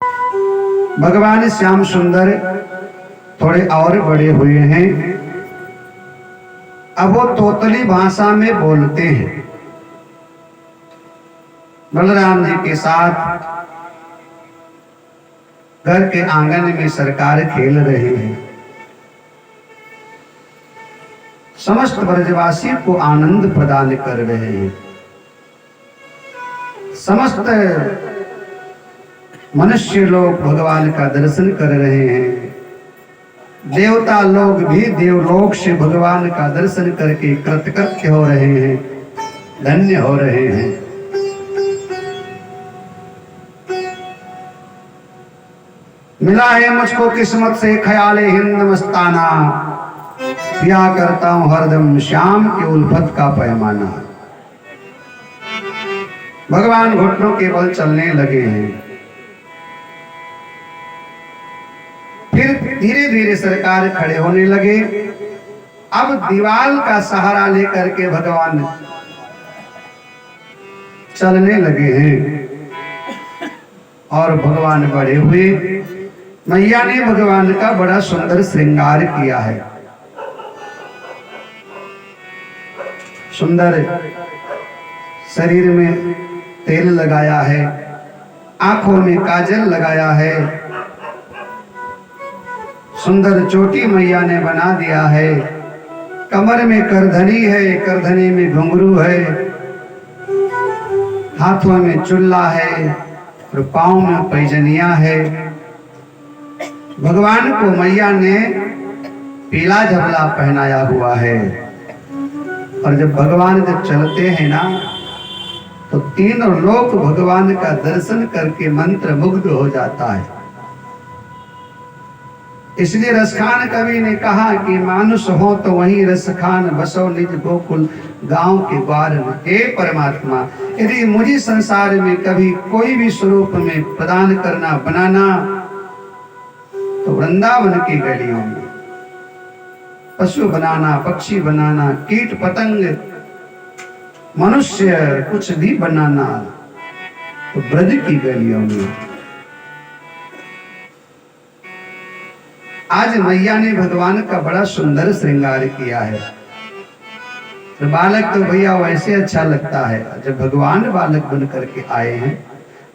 भगवान श्याम सुंदर थोड़े और बड़े हुए हैं। अब वो तोतली भाषा में बोलते हैं। बलराम जी के साथ घर के आंगन में सरकार खेल रहे हैं। समस्त ब्रजवासी को आनंद प्रदान कर रहे हैं। समस्त मनुष्य लोग भगवान का दर्शन कर रहे हैं। देवता लोग भी देवलोक से भगवान का दर्शन करके कृतकृत्य हो रहे हैं, धन्य हो रहे हैं। मिला है मुझको किस्मत से ख्याल हिंद मस्ताना, पिया करता हूं हरदम श्याम की उल्फत का पैमाना। भगवान घुटनों के बल चलने लगे हैं। फिर धीरे धीरे सरकार खड़े होने लगे। अब दीवाल का सहारा लेकर के भगवान चलने लगे हैं और भगवान बड़े हुए। मैया ने भगवान का बड़ा सुंदर श्रृंगार किया है। सुंदर शरीर में तेल लगाया है, आंखों में काजल लगाया है, सुंदर चोटी मैया ने बना दिया है। कमर में करधनी है, करधनी में घुंघरू है, हाथों में चुल्ला है और पांव में पैजनिया है। भगवान को मैया ने पीला झबला पहनाया हुआ है। और जब भगवान जब चलते हैं ना तो तीनों लोक भगवान का दर्शन करके मंत्र मुग्ध हो जाता है। इसलिए रसखान कवि ने कहा कि मानुष हो तो वहीं रसखान बसो निज गोकुल गांव के द्वार में। हे परमात्मा, यदि मुझे संसार में कभी कोई भी स्वरूप में प्रदान करना बनाना तो वृंदावन की गलियों में, पशु बनाना, पक्षी बनाना, कीट पतंग, मनुष्य कुछ भी बनाना तो ब्रज की गलियों में। आज मैया ने भगवान का बड़ा सुंदर श्रृंगार किया है। तो बालक तो भैया वैसे अच्छा लगता है, जब भगवान बालक बन करके आए हैं,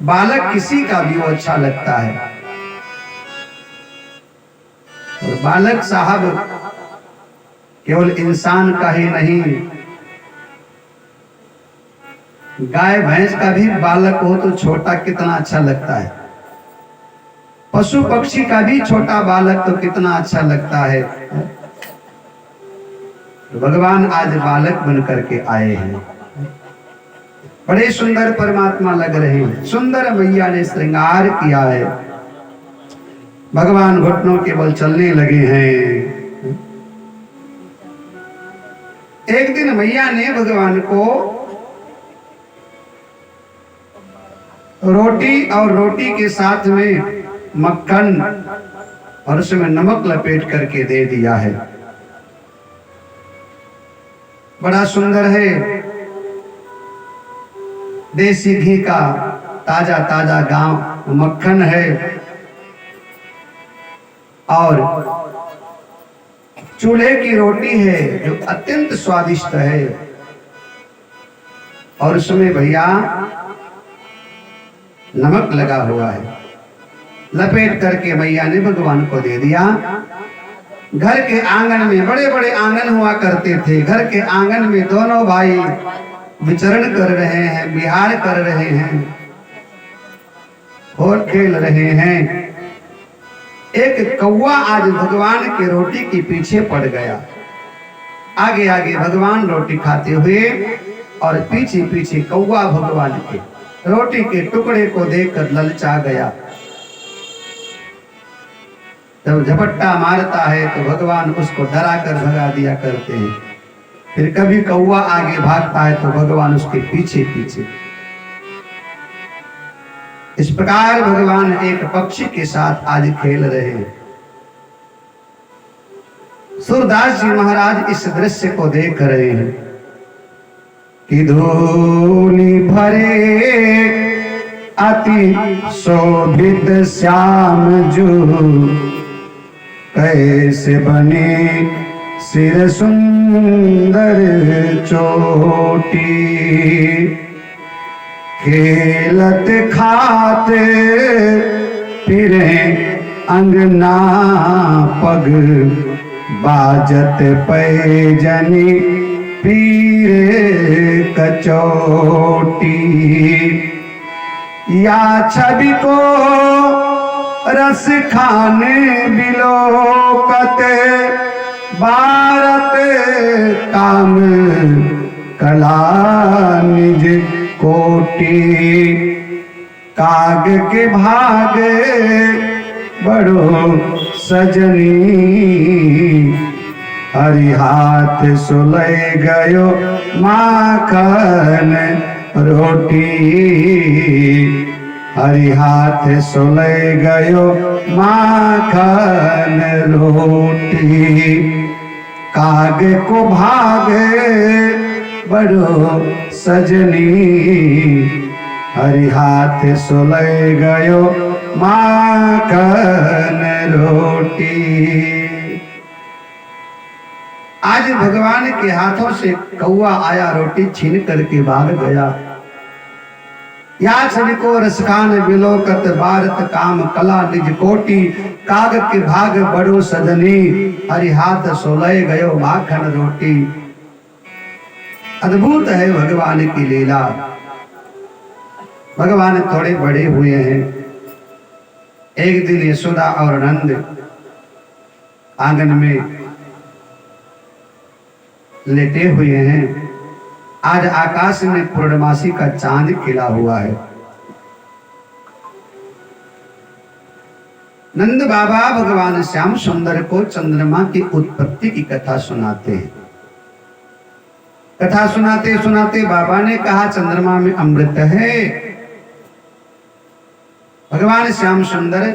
बालक किसी का भी वो अच्छा लगता है। और बालक साहब केवल इंसान का ही नहीं, गाय भैंस का भी बालक हो तो छोटा कितना अच्छा लगता है। पशु पक्षी का भी छोटा बालक तो कितना अच्छा लगता है। तो भगवान आज बालक बन करके आए हैं। बड़े सुंदर परमात्मा लग रहे हैं। सुंदर मैया ने श्रृंगार किया है। भगवान घुटनों के बल चलने लगे हैं। एक दिन मैया ने भगवान को रोटी और रोटी के साथ में मक्खन और उसमें नमक लपेट करके दे दिया है। बड़ा सुंदर है। देसी घी का ताजा ताजा गांव मक्खन है और चूल्हे की रोटी है जो अत्यंत स्वादिष्ट है। और उसमें भैया नमक लगा हुआ है। लपेट करके मैया ने भगवान को दे दिया। घर के आंगन में, बड़े बड़े आंगन हुआ करते थे, घर के आंगन में दोनों भाई विचरण कर रहे हैं, विहार कर रहे हैं, और खेल रहे हैं। एक कौवा आज भगवान के रोटी के पीछे पड़ गया। आगे आगे भगवान रोटी खाते हुए और पीछे पीछे कौवा भगवान के रोटी के टुकड़े को देखकर ललचा गया। जब झपट्टा मारता है तो भगवान उसको डरा कर भगा दिया करते हैं। फिर कभी कौवा आगे भागता है तो भगवान उसके पीछे पीछे। इस प्रकार भगवान एक पक्षी के साथ आज खेल रहे हैं। सूरदास जी महाराज इस दृश्य को देख रहे हैं कि धूलि भरे अति शोभित श्याम जू, कैसे बने सिर सुंदर चोटी। खेलत खाते फिरे अंगना पग, बाजत पैजनी पीरे कचोटी। या छवि को रस खाने बिलोकते, भारत काम कला निज कोटि। काग के भागे बड़ो सजनी, हरि हाथ सुलय गयो माखन रोटी। हरि हाथ सुलय गयो माखन रोटी। काग को भागे बड़ो सजनी, हरि हाथ सुलय गयो माखन रोटी। आज भगवान के हाथों से कौआ आया, रोटी छीन करके भाग गया। या छवि को रसखान बिलोकत, भारत काम कला निज कोटि। काग के भाग बड़ो सजनी, हरि हाथ सोलय गयो माखन रोटी। अद्भुत है भगवान की लीला। भगवान थोड़े बड़े हुए हैं। एक दिन यशोदा और नंद आंगन में लेटे हुए हैं। आज आकाश में पूर्णमासी का चांद खिला हुआ है। नंद बाबा भगवान श्याम सुंदर को चंद्रमा की उत्पत्ति की कथा सुनाते हैं। कथा सुनाते सुनाते बाबा ने कहा चंद्रमा में अमृत है। भगवान श्याम सुंदर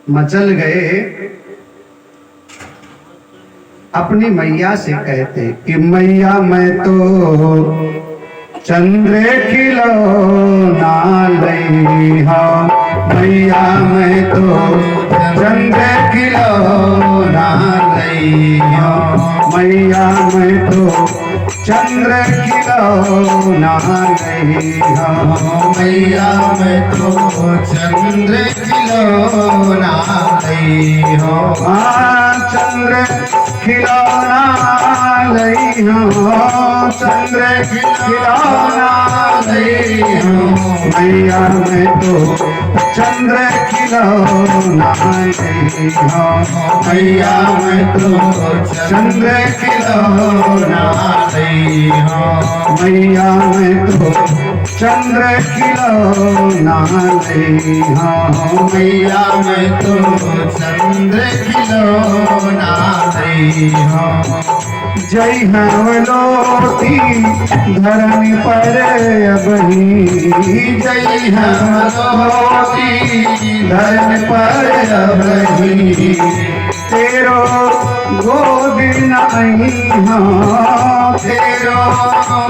मचल गए, अपनी मैया से कहते कि मैया मैं तो चंद्र खिलौना लइहा। मैया मैं तो चंद्र खिलौना लइहा। मैया मैं तो चंद्र खिलौना लइहा। मैया मैं तो चंद्र खिलौना लइहा। चंद्र खिलौना लइहा। चंद्र खिलौना लइहा। मैया मैं तो चंद्र खिलौना लइहा। मैया मैं तो चंद्र खिलौना लइहा। मैया मैं तो चंद्र खिलौना लइहा। मैया मैं तो चंद्र खिलौना लइहा। जय हवलोती धरनी पर अबही। जय हवलोती धरनी पर अबही। तेरो गोद नहीं हो। तेरो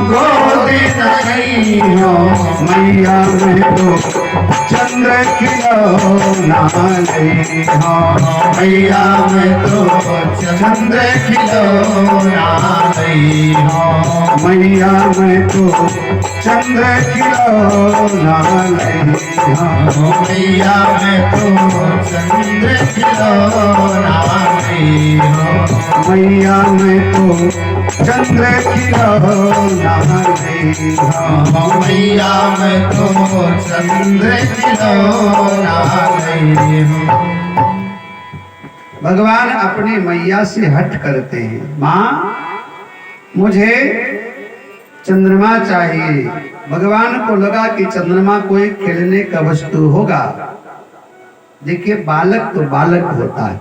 गोद नहीं हो। मैया मैं तो चंद्र खिलौना लइहा। मैया मैं तो चंद्र खिलौना लइहा। मैया मैं तो चंद्र खिलौना लइहा। मैया मैं तो चंद्र खिलौना लइहा। मैया मैं तो चंद्र खिलौना लइहा। मैया मैं तो चंद्र खिलौना लइहा। भगवान अपनी मैया से हट करते हैं, माँ मुझे चंद्रमा चाहिए। भगवान को लगा कि चंद्रमा कोई खेलने का वस्तु होगा। देखिए बालक तो बालक होता है,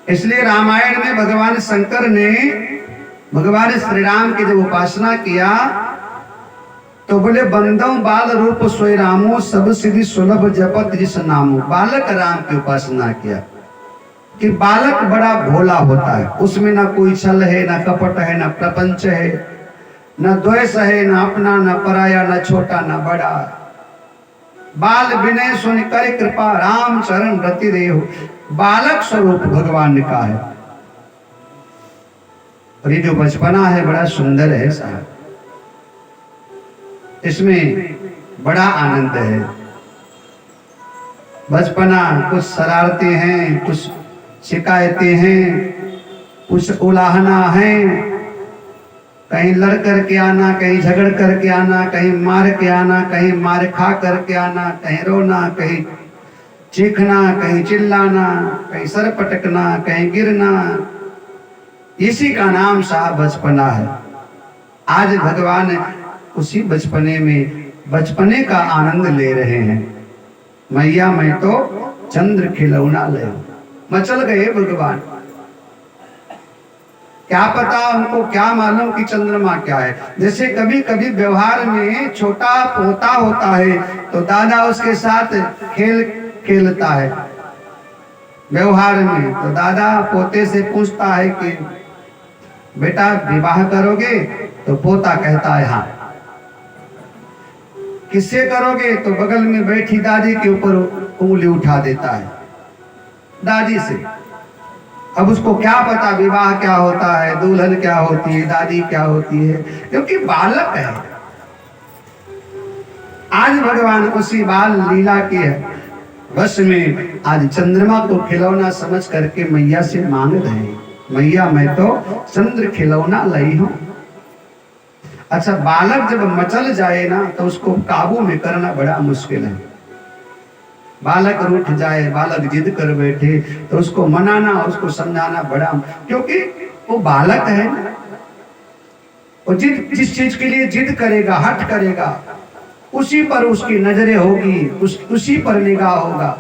इसलिए रामायण में भगवान शंकर ने भगवान श्री राम की जब उपासना किया तो बोले बंदों बाल रूप सोई रामो, सब सिद्धि सुलभ जपत जिस नामो। बालक राम की उपासना किया कि बालक बड़ा भोला होता है, उसमें ना कोई छल है, ना कपट है, ना प्रपंच है, न द्वेष है, न अपना न पराया, न छोटा न बड़ा। बाल विनय सुन कर कृपा, राम चरण रति रेहु। बालक स्वरूप भगवान का है। और ये जो बचपना है बड़ा सुंदर है साहब, इसमें बड़ा आनंद है। बचपना कुछ शरारतें हैं, कुछ शिकायतें हैं, कुछ उलाहना है, कहीं लड़ करके आना, कहीं झगड़ करके आना, कहीं मार के आना, कहीं मार खा करके आना, कहीं रोना, कहीं चीखना, कहीं चिल्लाना, कहीं सर पटकना, कहीं गिरना। इसी का नाम साहब बचपना है। आज भगवान उसी बचपने में बचपने का आनंद ले रहे हैं। मैया मैं तो चंद्र खिलौना ले, मचल गए भगवान। क्या पता उनको, क्या मालूम कि चंद्रमा क्या है। जैसे कभी कभी व्यवहार में छोटा पोता होता है तो दादा उसके साथ खेल खेलता है। व्यवहार में तो दादा पोते से पूछता है कि बेटा विवाह करोगे, तो पोता कहता है हाँ। किससे करोगे, तो बगल में बैठी दादी के ऊपर उंगली उठा देता है, दादी से। अब उसको क्या पता विवाह क्या होता है, दुल्हन क्या होती है, दादी क्या होती है, क्योंकि बालक है। आज भगवान उसी बाल लीला के बस में आज चंद्रमा को खिलौना समझ करके मैया से मांग रहे हैं, मैया मैं तो चंद्र खिलौना लाई हूं। अच्छा, बालक जब मचल जाए ना तो उसको काबू में करना बड़ा मुश्किल है। बालक रूठ जाए, बालक जिद कर बैठे तो उसको मनाना, उसको समझाना बड़ा, क्योंकि वो बालक है ना। वो जिस चीज के लिए जिद करेगा, हट करेगा, उसी पर उसकी नजरें होगी, उसी पर निगाह होगा।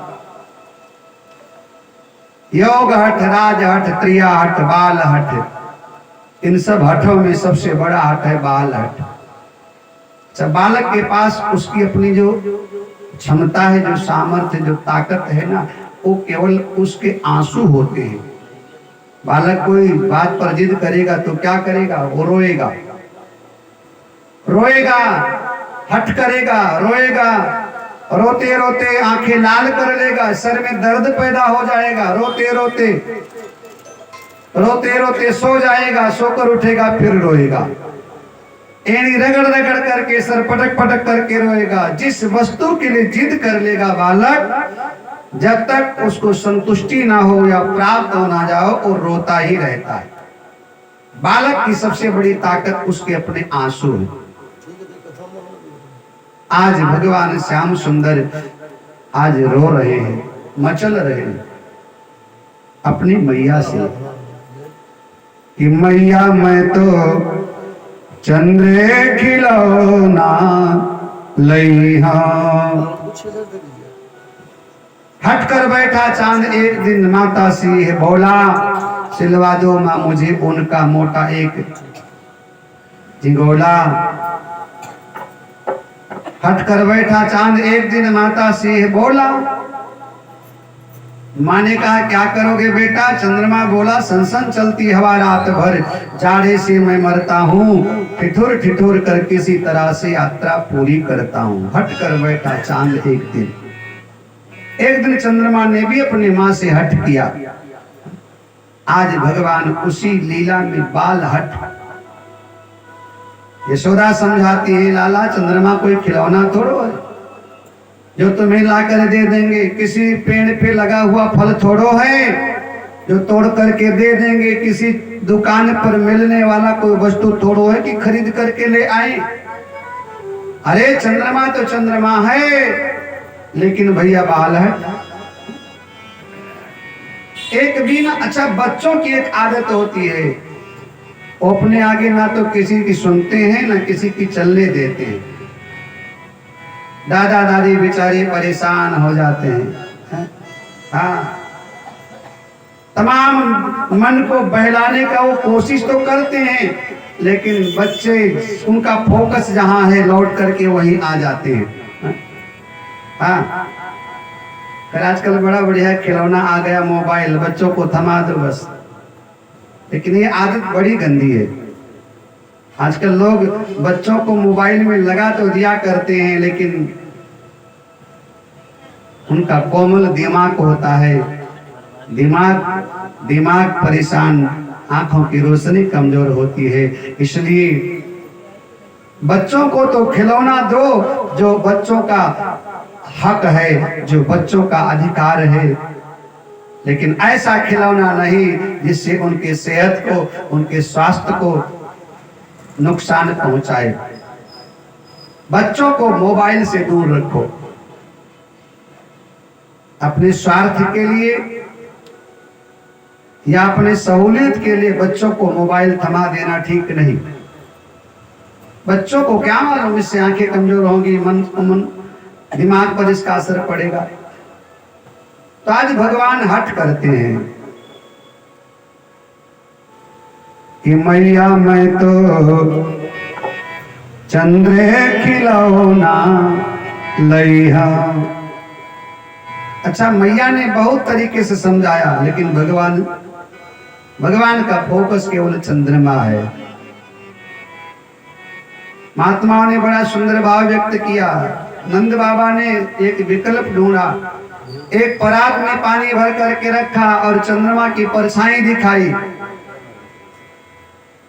योग हठ, राज हठ, त्रिया हठ, बाल हठ, इन सब हठों में सबसे बड़ा हठ है बाल हठ। अच्छा, बालक के पास उसकी अपनी जो क्षमता है, जो सामर्थ्य, जो ताकत है ना, वो केवल उसके आंसू होते हैं। बालक कोई बात पर जिद करेगा तो क्या करेगा, वो रोएगा, रोएगा, हट करेगा, रोएगा, रोते रोते आंखें लाल कर लेगा, सर में दर्द पैदा हो जाएगा, रोते रोते रोते रोते सो जाएगा, सोकर उठेगा फिर रोएगा, एड़ी रगड़ रगड़ करके, सर पटक पटक करके रोएगा। जिस वस्तु के लिए जिद कर लेगा बालक, जब तक उसको संतुष्टि ना हो या प्राप्त हो ना जाओ, वो रोता ही रहता है। बालक की सबसे बड़ी ताकत उसके अपने आंसू है। आज भगवान श्याम सुंदर आज रो रहे हैं, मचल रहे हैं अपनी मैया से कि मैया मैं तो चंद्र खिलौना लई हूं। हट कर बैठा चांद एक दिन, माता सी है बोला, सिलवा दो मां मुझे उनका मोटा एक झिंगोला। हट कर बैठा चांद एक दिन, माता सी है बोला। माँ ने कहा क्या करोगे बेटा? चंद्रमा बोला सनसन चलती हवा रात भर, जाड़े से मैं मरता हूँ, ठिठुर ठिठुर कर किसी तरह से यात्रा पूरी करता हूँ। हट कर बैठा चांद एक दिन। एक दिन चंद्रमा ने भी अपनी माँ से हट किया। आज भगवान उसी लीला में बाल हट। यशोदा समझाती है लाला चंद्रमा कोई खिलौना थोड़ो है जो तुम्हें ला कर दे देंगे, किसी पेड़ पे लगा हुआ फल थोड़ो है जो तोड़ करके दे देंगे, किसी दुकान पर मिलने वाला कोई वस्तु थोड़ो है कि खरीद करके ले आए। अरे चंद्रमा तो चंद्रमा है, लेकिन भैया बाल है। एक भी ना, अच्छा बच्चों की एक आदत होती है, वो अपने आगे ना तो किसी की सुनते हैं ना किसी की चलने देते हैं। दादा दादी बेचारे परेशान हो जाते हैं। हाँ, तमाम मन को बहलाने का वो कोशिश तो करते हैं, लेकिन बच्चे उनका फोकस जहां है लौट करके वहीं आ जाते हैं। हाँ, फिर आजकल बड़ा बढ़िया खिलौना आ गया मोबाइल, बच्चों को थमा दो बस। लेकिन ये आदत बड़ी गंदी है। आजकल लोग बच्चों को मोबाइल में लगा तो दिया करते हैं, लेकिन उनका कोमल दिमाग होता है, दिमाग परेशान, आंखों की रोशनी कमजोर होती है। इसलिए बच्चों को तो खिलौना दो जो बच्चों का हक है, जो बच्चों का अधिकार है, लेकिन ऐसा खिलौना नहीं जिससे उनके सेहत को, उनके स्वास्थ्य को नुकसान पहुंचाए। बच्चों को मोबाइल से दूर रखो। अपने स्वार्थ के लिए या अपने सहूलियत के लिए बच्चों को मोबाइल थमा देना ठीक नहीं। बच्चों को क्या मालूम इससे आंखें कमजोर होंगी, मन दिमाग पर इसका असर पड़ेगा। तो आज भगवान हट करते हैं कि मैया मैं तो चंद्रे खिलौना लइहा। अच्छा, मैया ने बहुत तरीके से समझाया, लेकिन भगवान का फोकस केवल चंद्रमा है। महात्माओं ने बड़ा सुंदर भाव व्यक्त किया। नंद बाबा ने एक विकल्प ढूंढा, एक परात में पानी भर करके रखा और चंद्रमा की परछाई दिखाई।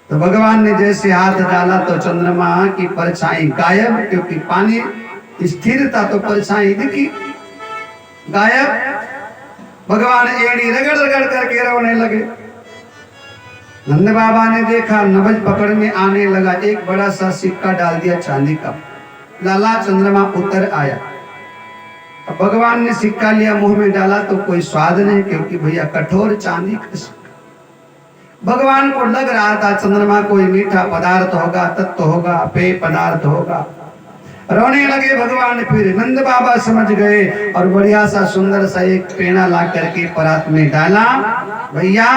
तो भगवान ने जैसे हाथ डाला तो चंद्रमा की परछाई गायब, क्योंकि पानी स्थिर था तो परछाई दिखी गायब। भगवान एड़ी रगड़ रगड़ करके रोने लगे। नंद बाबा ने देखा, नबज पकड़ में आने लगा, एक बड़ा सा सिक्का डाल दिया चांदी का, लाला चंद्रमा उतर आया। अब भगवान ने सिक्का लिया, मुंह में डाला तो कोई स्वाद नहीं, क्योंकि भैया कठोर चांदी का सिक्का। भगवान को लग रहा था चंद्रमा कोई मीठा पदार्थ होगा, तत्व होगा, पेय पदार्थ होगा। रोने लगे भगवान। फिर नंद बाबा समझ गए और बढ़िया सा सुंदर सा एक पेड़ा ला करके परात में डाला। भैया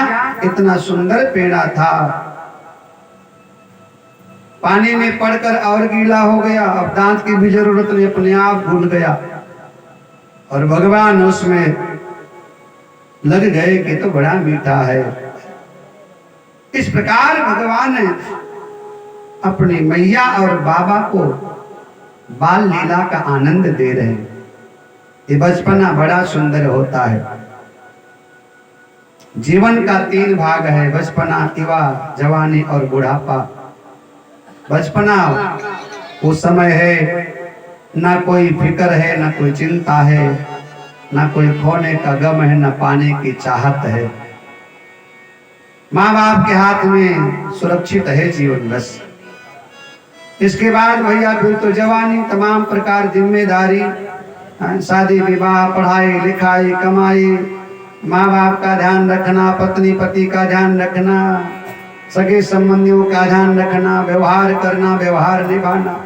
इतना सुंदर पेड़ा था, पानी में पड़कर और गीला हो गया। अब दांत की भी जरूरत नहीं, अपने आप घुल गया। और भगवान उसमें लग गए कि तो बड़ा मीठा है। इस प्रकार भगवान अपनी मैया और बाबा को बाल लीला का आनंद दे रहे हैं। ये बचपना बड़ा सुंदर होता है। जीवन का 3 भाग है, बचपना, युवा, जवानी और बुढ़ापा। बचपना वो समय है, ना कोई फिक्र है, ना कोई चिंता है, ना कोई खोने का गम है, ना पाने की चाहत है। माँ बाप के हाथ में सुरक्षित है जीवन बस। इसके बाद भैया फिर तो जवानी, तमाम प्रकार जिम्मेदारी, शादी विवाह, पढ़ाई लिखाई, कमाई, माँ बाप का ध्यान रखना, पत्नी पति का ध्यान रखना, सगे संबंधियों का ध्यान रखना, व्यवहार करना, व्यवहार निभाना।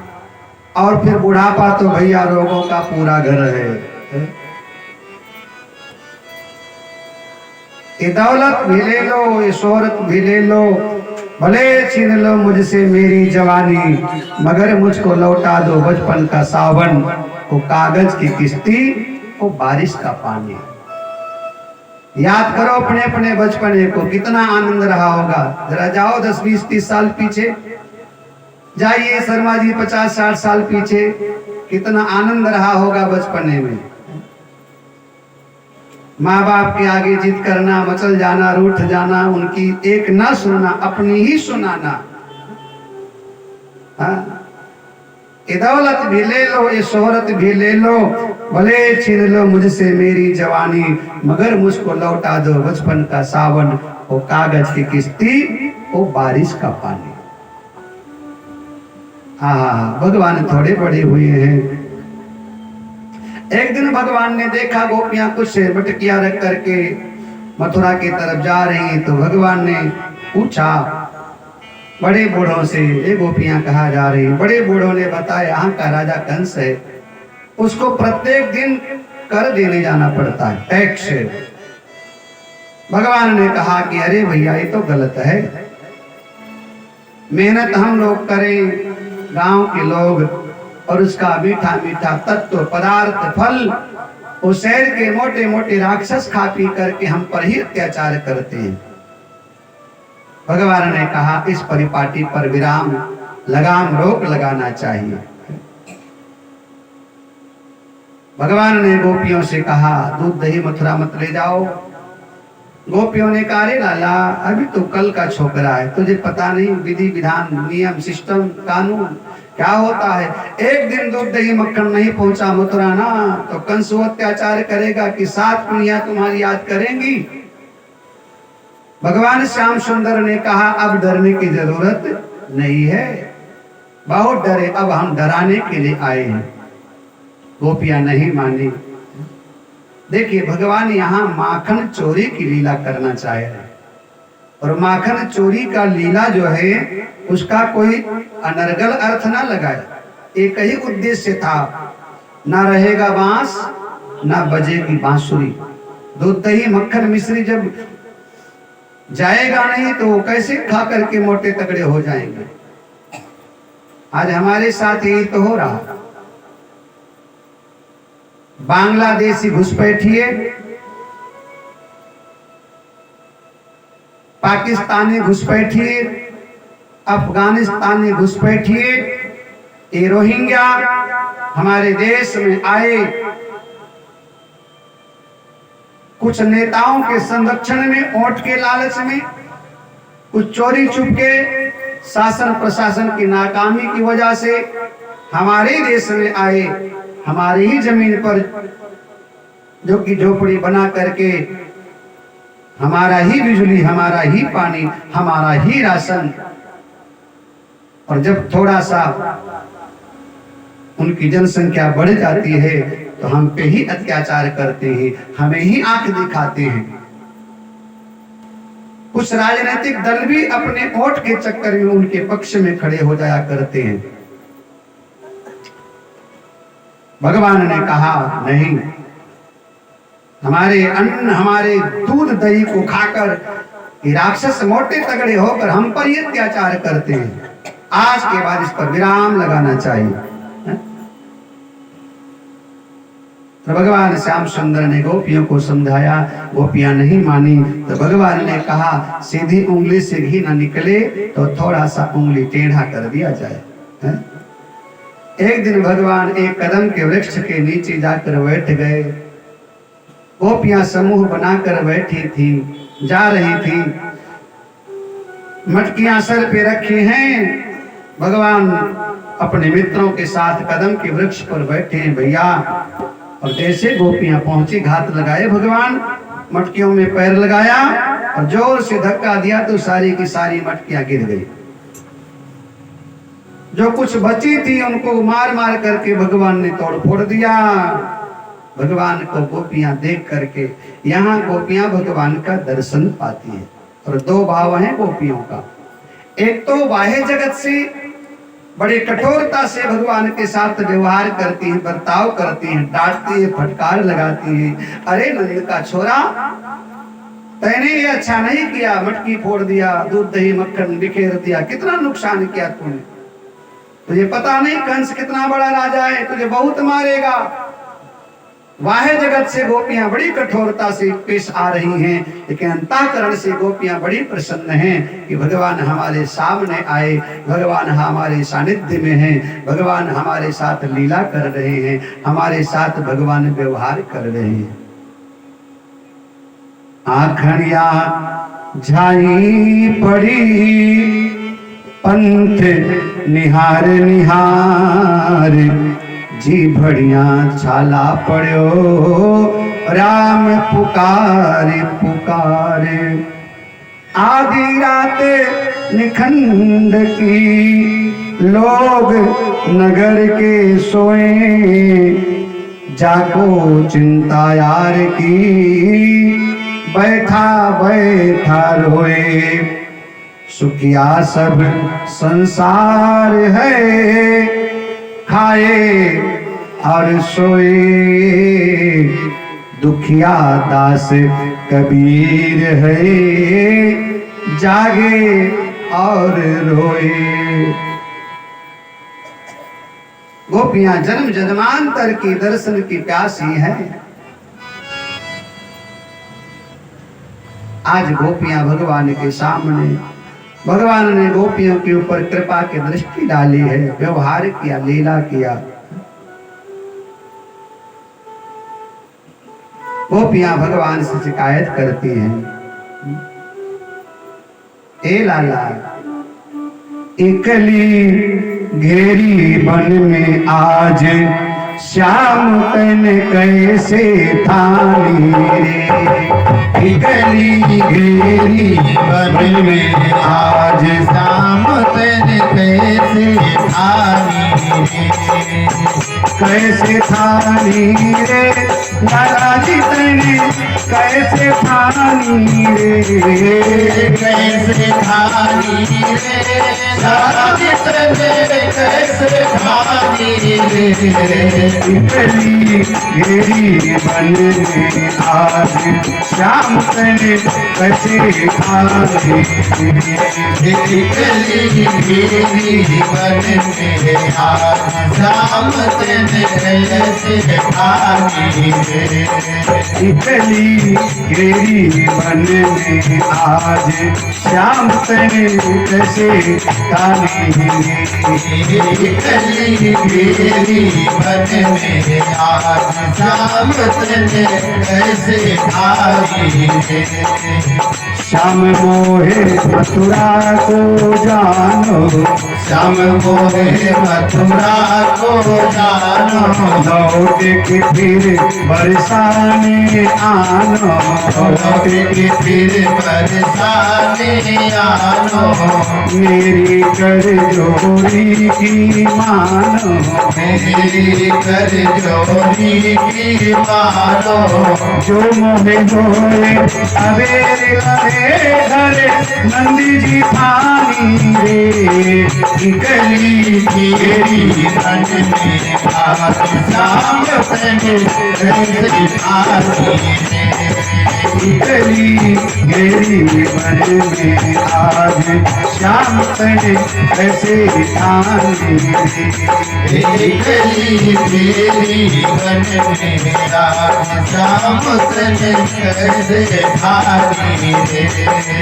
और फिर बुढ़ापा तो भैया रोगों का पूरा घर है। ये दौलत भी ले लो, ये शोहरत भी ले लो, भले छीन लो मुझसे मेरी जवानी, मगर मुझको लौटा दो बचपन का सावन, वो कागज की किश्ती, वो बारिश का पानी। याद करो अपने अपने बचपने को, कितना आनंद रहा होगा। जरा जाओ 10, 20, 30 साल पीछे जाइए, शर्मा जी 50, 60 साल पीछे, कितना आनंद रहा होगा बचपने में। माँ बाप के आगे जिद करना, मचल जाना, रूठ जाना, उनकी एक ना सुनना, अपनी ही सुनाना। ये दौलत भी ले लो, ये शोहरत भी ले लो, भले छीन लो मुझसे मेरी जवानी, मगर मुझको लौटा दो बचपन का सावन, वो कागज की किश्ती, वो बारिश का पानी। हाँ, भगवान थोड़े बड़े हुए हैं। एक दिन भगवान ने देखा गोपियां कुछ मटकियां रख करके मथुरा की तरफ जा रही हैं, तो भगवान ने पूछा बड़े बूढ़ों से, ये गोपियां कहाँ जा रही? बड़े बूढ़ों ने बताया यहाँ का राजा कंस है, उसको प्रत्येक दिन कर देने जाना पड़ता है, टैक्स। भगवान ने कहा कि अरे भैया ये तो गलत है, मेहनत हम लोग करें, गांव के लोग, और उसका मीठा मीठा तत्व पदार्थ फल वो शहर के मोटे मोटे राक्षस खा पी करके हम पर ही अत्याचार करते हैं। भगवान ने कहा इस परिपाटी पर विराम लगाम रोक लगाना चाहिए। भगवान ने गोपियों से कहा दूध दही मथुरा मत ले जाओ। गोपियों ने कहा रे लाला अभी तो कल का छोकरा है, तुझे पता नहीं विधि विधान नियम सिस्टम कानून क्या होता है। एक दिन दूध दही मक्खन नहीं पहुंचा मथुरा ना तो कंस अत्याचार करेगा कि 7 पीढ़ियां तुम्हारी याद करेंगी। भगवान श्याम सुंदर ने कहा अब डरने की जरूरत नहीं है, बहुत डरे, अब हम डराने के लिए आए हैं। गोपियां नहीं मानी। देखिए भगवान यहाँ माखन चोरी की लीला करना चाह रहे हैं और माखन चोरी का लीला जो है उसका कोई अनर्गल अर्थ ना लगाए। एक ही उद्देश्य था, ना रहेगा बांस ना बजेगी बांसुरी। दूध दही मक्खन मिश्री जब जाएगा नहीं तो वो कैसे खा करके मोटे तगड़े हो जाएंगे। आज हमारे साथ यही तो हो रहा। बांग्लादेशी घुसपैठिए, पाकिस्तानी घुसपैठिए, अफगानिस्तानी घुसपैठिए, ये रोहिंग्या हमारे देश में आए कुछ नेताओं के संरक्षण में, वोट के लालच में, कुछ चोरी छुपके शासन प्रशासन की नाकामी की वजह से हमारे देश में आए, हमारी ही जमीन पर जो कि झोपड़ी बना करके हमारा ही बिजली, हमारा ही पानी, हमारा ही राशन, और जब थोड़ा सा उनकी जनसंख्या बढ़ जाती है तो हम पे ही अत्याचार करते हैं, हमें ही आंख दिखाते हैं। कुछ राजनीतिक दल भी अपने वोट के चक्कर में उनके पक्ष में खड़े हो जाया करते हैं। भगवान ने कहा नहीं, हमारे अन्न हमारे दूध दही को खाकर ये राक्षस मोटे तगड़े होकर हम पर ये अत्याचार करते हैं। आज के बाद इस पर विराम लगाना चाहिए। तो भगवान श्याम सुंदर ने गोपियों को समझाया, गोपियां नहीं मानी। तो भगवान ने कहा सीधी उंगली से घी न निकले तो थोड़ा सा उंगली टेढ़ा कर दिया जाए। एक दिन भगवान एक कदम के वृक्ष के नीचे जाकर बैठ गए। गोपियां समूह बनाकर बैठी थी, जा रही थी, मटकियां सर पे रखी हैं। भगवान अपने मित्रों के साथ कदम के वृक्ष पर बैठे हैं भैया। और जैसे गोपियां पहुंची, घात लगाए भगवान, मटकियों में पैर लगाया और जोर से धक्का दिया तो सारी की सारी मटकियां गिर गई। जो कुछ बची थी उनको मार मार करके भगवान ने तोड़ फोड़ दिया। भगवान को गोपियां देख करके, यहाँ गोपियां भगवान का दर्शन पाती है। और दो भाव हैं गोपियों का, एक तो बाह्य जगत से बड़े कठोरता से भगवान के साथ व्यवहार करती है, बर्ताव करती है, डांटती है, फटकार लगाती है। अरे नंद का छोरा, तैने ये अच्छा नहीं किया, मटकी फोड़ दिया, दूध दही मक्खन बिखेर दिया, कितना नुकसान किया तूने। तुझे पता नहीं कंस कितना बड़ा राजा है, तुझे बहुत मारेगा। बाह्य जगत से गोपियां बड़ी कठोरता से पेश आ रही हैं, लेकिन अंतःकरण से गोपियां बड़ी प्रसन्न हैं कि भगवान हमारे सामने आए, भगवान हमारे सानिध्य में हैं, भगवान हमारे साथ लीला कर रहे हैं, हमारे साथ भगवान व्यवहार कर रहे हैं। आखड़िया झाई पड़ी पंथ निहार निहार, जी भड़िया छाला पड़ो राम पुकारे पुकारे। आधी रात निखंड की लोग नगर के सोए, जाको चिंता यार की बैठा बैठा रोए। सुखिया सब संसार है, खाए और सोए, दुखिया दास कबीर है, जागे और रोए। गोपियां जन्म जन्मांतर की दर्शन की प्यासी है। आज गोपियां भगवान के सामने भगवान ने गोपियों के ऊपर कृपा की दृष्टि डाली है, व्यवहार किया, लीला किया। गोपियां भगवान से शिकायत करती हैं, ए लाला, एकली घेरी वन में आज श्याम तन कैसे थानी रे। इकली घेरी वन में आज शाम तन कैसे थानी रे। कैसे थानी रे लाला जी तने कैसे थानी रे। कैसे थानी रे लाला जी तने कैसे थानी रे। इकली घेरी वन में आज श्याम तने कैसे थानी रे। इकली घेरी वन में आज शाम तने कैसे थानी रे। इकली घेरी वन में आज श्याम तने कैसे थानी रे। इकली घेरी वन में आज शाम तने कैसे थानी रे। श्याम मोहे मथुरा को जानो, श्याम मोहे मथुरा को जानो। लौट के फिर बरसाने आनो, लौट के फिर बरसाने आनो। मेरी कर जोरी की मानो, मेरी कर जोरी की मानो। जो मोहे होए अबेर लहे घर नंदी जी पानी रे। इकली घेरी वन में आज शाम तने कैसे थानी रे। इकली घेरी वन में आज श्याम तने कैसे थानी रे। इकली घेरी वन में आज शाम तने कैसे थानी रे।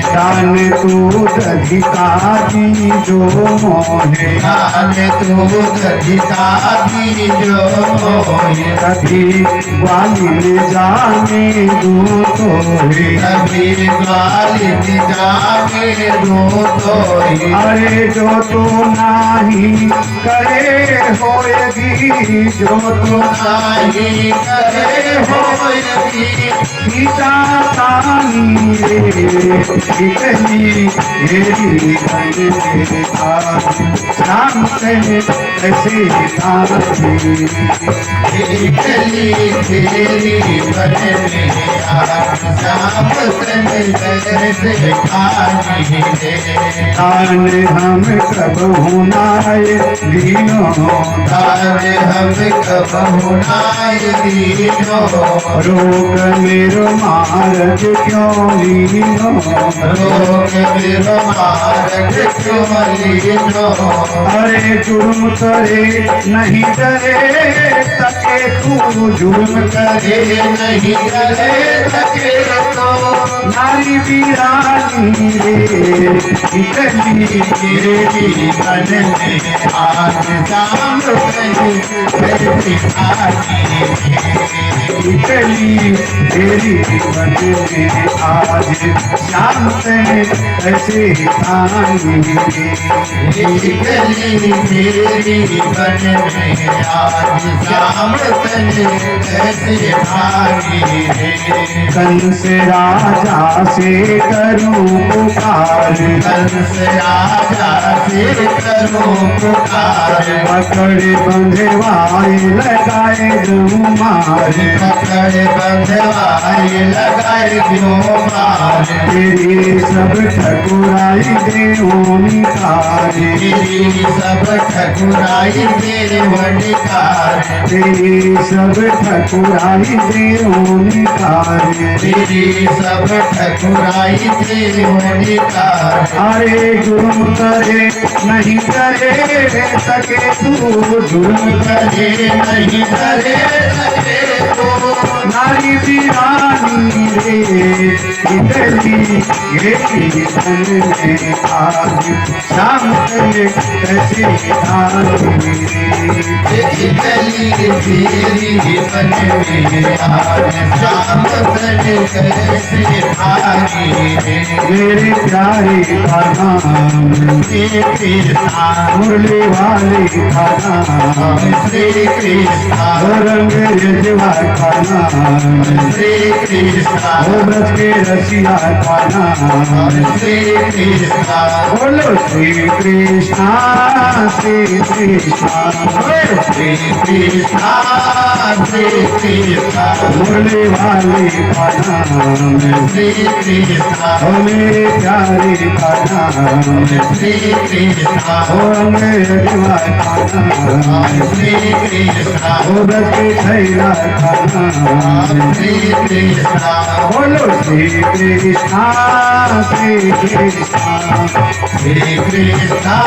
दान दूध अधिकारी जो मोहे, दान दूध अधिकारी जो मोहे। कभी ग्वालिन जाने दो तोहे। कभी ग्वालिन जाने दो तोहे। अरे जो तो नाही करे होएगी, जो तो नाही करे होएगी। सीता तानी रे। इकली घेरी वन में आज श्याम तने कैसे थानी रे। इकली घेरी वन में आज शाम तने कैसे थानी रे। दान हम कब हुनाए दीनो, दान हम कब हुनाए दीनो। रोग मेरो मार्ग क्यों लीनो। रोग मेरो मार्ग क्यों लीनो। अरे जुर्म करे नहीं डरे सके तू, जुर्म करे नहीं करे सके तो। नारी वीरानी रे। इकली घेरी वन में आज शाम तने कैसे थानी रे। इकली घेरी वन में आज श्याम तने कैसे थानी रे। इकली घेरी वन में आज शाम तने कैसे थानी रे। कंस राजा से करूं पुकार, कंस राजा से करो पुकार। पकड़ बंधवाए लगाए दूं मार। पकड़ बंधवाए लगाए क्यों मार। तेरी सब ठकुराई देओ निकार। तेरी सब ठकुराई तेरे वडिकार। तेरी सब ठकुराई देओ निकार। तेरी सब ठकुराई तेरे वडिकार। अरे जुर्म करे नहीं करे सके तू, जुर्म करे नहीं करे सके तो। नारी दीवानी रे इतनी ये जीवन में आज शाम करे कैसे आनी रे इतनी तेरी मन में आज शाम करे कैसे आनी रे मेरे प्यारे का नाम श्री कृष्णा मुरली वाले का नाम श्री कृष्णा रंग रजवा का नाम श्री कृष्णा ब्रज के रसिया का नाम श्री कृष्णा बोलो श्री कृष्णा श्री कृष्णा श्री कृष्णा श्री कृष्णा मुरली वाले का नाम श्री कृष्णा मेरे प्यारे का नाम श्री कृष्णा रंग रजवा का नाम श्री कृष्णा ब्रज के छैला का नाम श्री कृष्णा बोलो श्री कृष्णा श्री कृष्णा श्री कृष्णा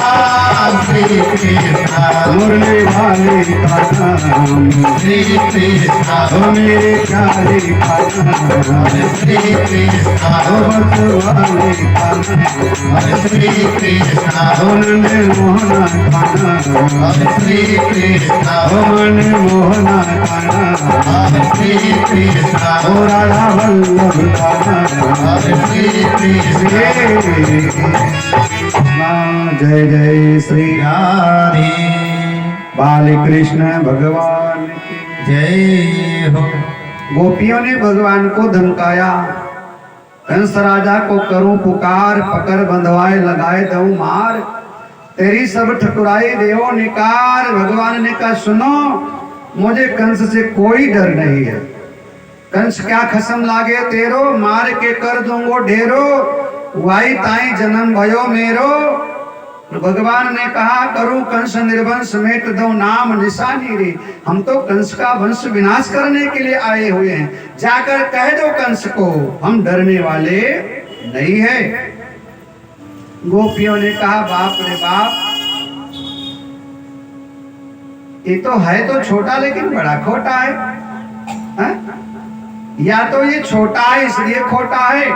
श्री कृष्णा मुरली वाले का नाम श्री कृष्णा मेरे प्यारे का नाम श्री कृष्णा बस वाले का नाम श्री कृष्णा नंद मोहना का नाम श्री कृष्णा मन मोहना का नाम श्री कृष्णा राधा वल्लभ का नाम श्री कृष्णा जय जय श्री राधे बाल कृष्ण भगवान की जय हो। गोपियों ने भगवान को धमकाया, कंस राजा को करूं पुकार, पकड़ बंधवाए लगाए दऊं मार, तेरी सब ठकुराई देवो निकार। भगवान ने कहा सुनो, मुझे कंस से कोई डर नहीं है। कंस क्या खसम लागे तेरो, मार के कर दूंगो ढेरो, वाई ताई जन्म भयो मेरो। तो भगवान ने कहा करूं कंस निर्वंश, मेट दो नाम निशानी रे। हम तो कंस का वंश विनाश करने के लिए आए हुए हैं, जाकर कह दो कंस को हम डरने वाले नहीं है। गोपियों ने कहा बाप रे बाप, ये तो है तो छोटा लेकिन बड़ा खोटा है, है? या तो ये छोटा है इसलिए खोटा है,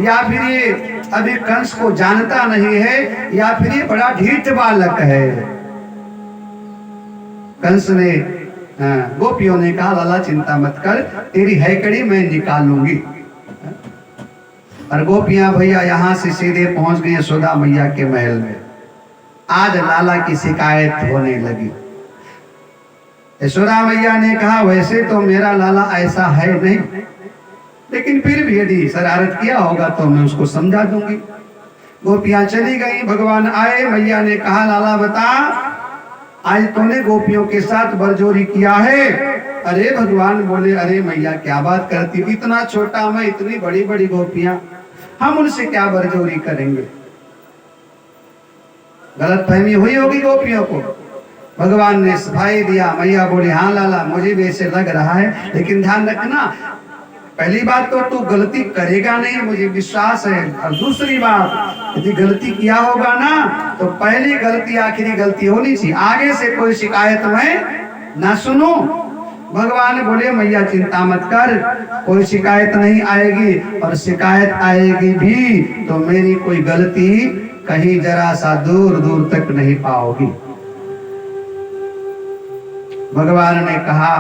या फिर ये अभी कंस को जानता नहीं है, या फिर ये बड़ा ढीठ बालक है। कंस ने गोपियों ने कहा लाला चिंता मत कर, तेरी हैकड़ी मैं निकालूंगी। और गोपियां भैया यहाँ से सीधे पहुंच गई यशोदा मैया के महल में। आज लाला की शिकायत होने लगी। यशोदा मैया ने कहा वैसे तो मेरा लाला ऐसा है नहीं, लेकिन फिर भी यदि शरारत किया होगा तो मैं उसको समझा दूंगी। गोपियां चली गई, भगवान आए, मैया ने कहा लाला बता, आज तूने गोपियों के साथ बरजोरी किया है। अरे भगवान बोले अरे मैया क्या बात करती हो, इतना छोटा मैं, इतनी बड़ी बड़ी गोपियां, हम उनसे क्या बरजोरी करेंगे। गलतफहमी हुई होगी गोपियों को। भगवान ने सफाई दिया। मैया बोली हाँ लाला मुझे भी ऐसे लग रहा है, लेकिन ध्यान रखना पहली बात तो तू गलती करेगा नहीं, मुझे विश्वास है। और दूसरी बात यदि गलती किया होगा ना तो पहली गलती आखिरी गलती होनी चाहिए, आगे से कोई शिकायत मैं ना सुनूं। भगवान बोले मैया चिंता मत कर, कोई शिकायत नहीं आएगी, और शिकायत आएगी भी तो मेरी कोई गलती कहीं जरा सा दूर दूर तक नहीं पाओगी। भगवान ने कहा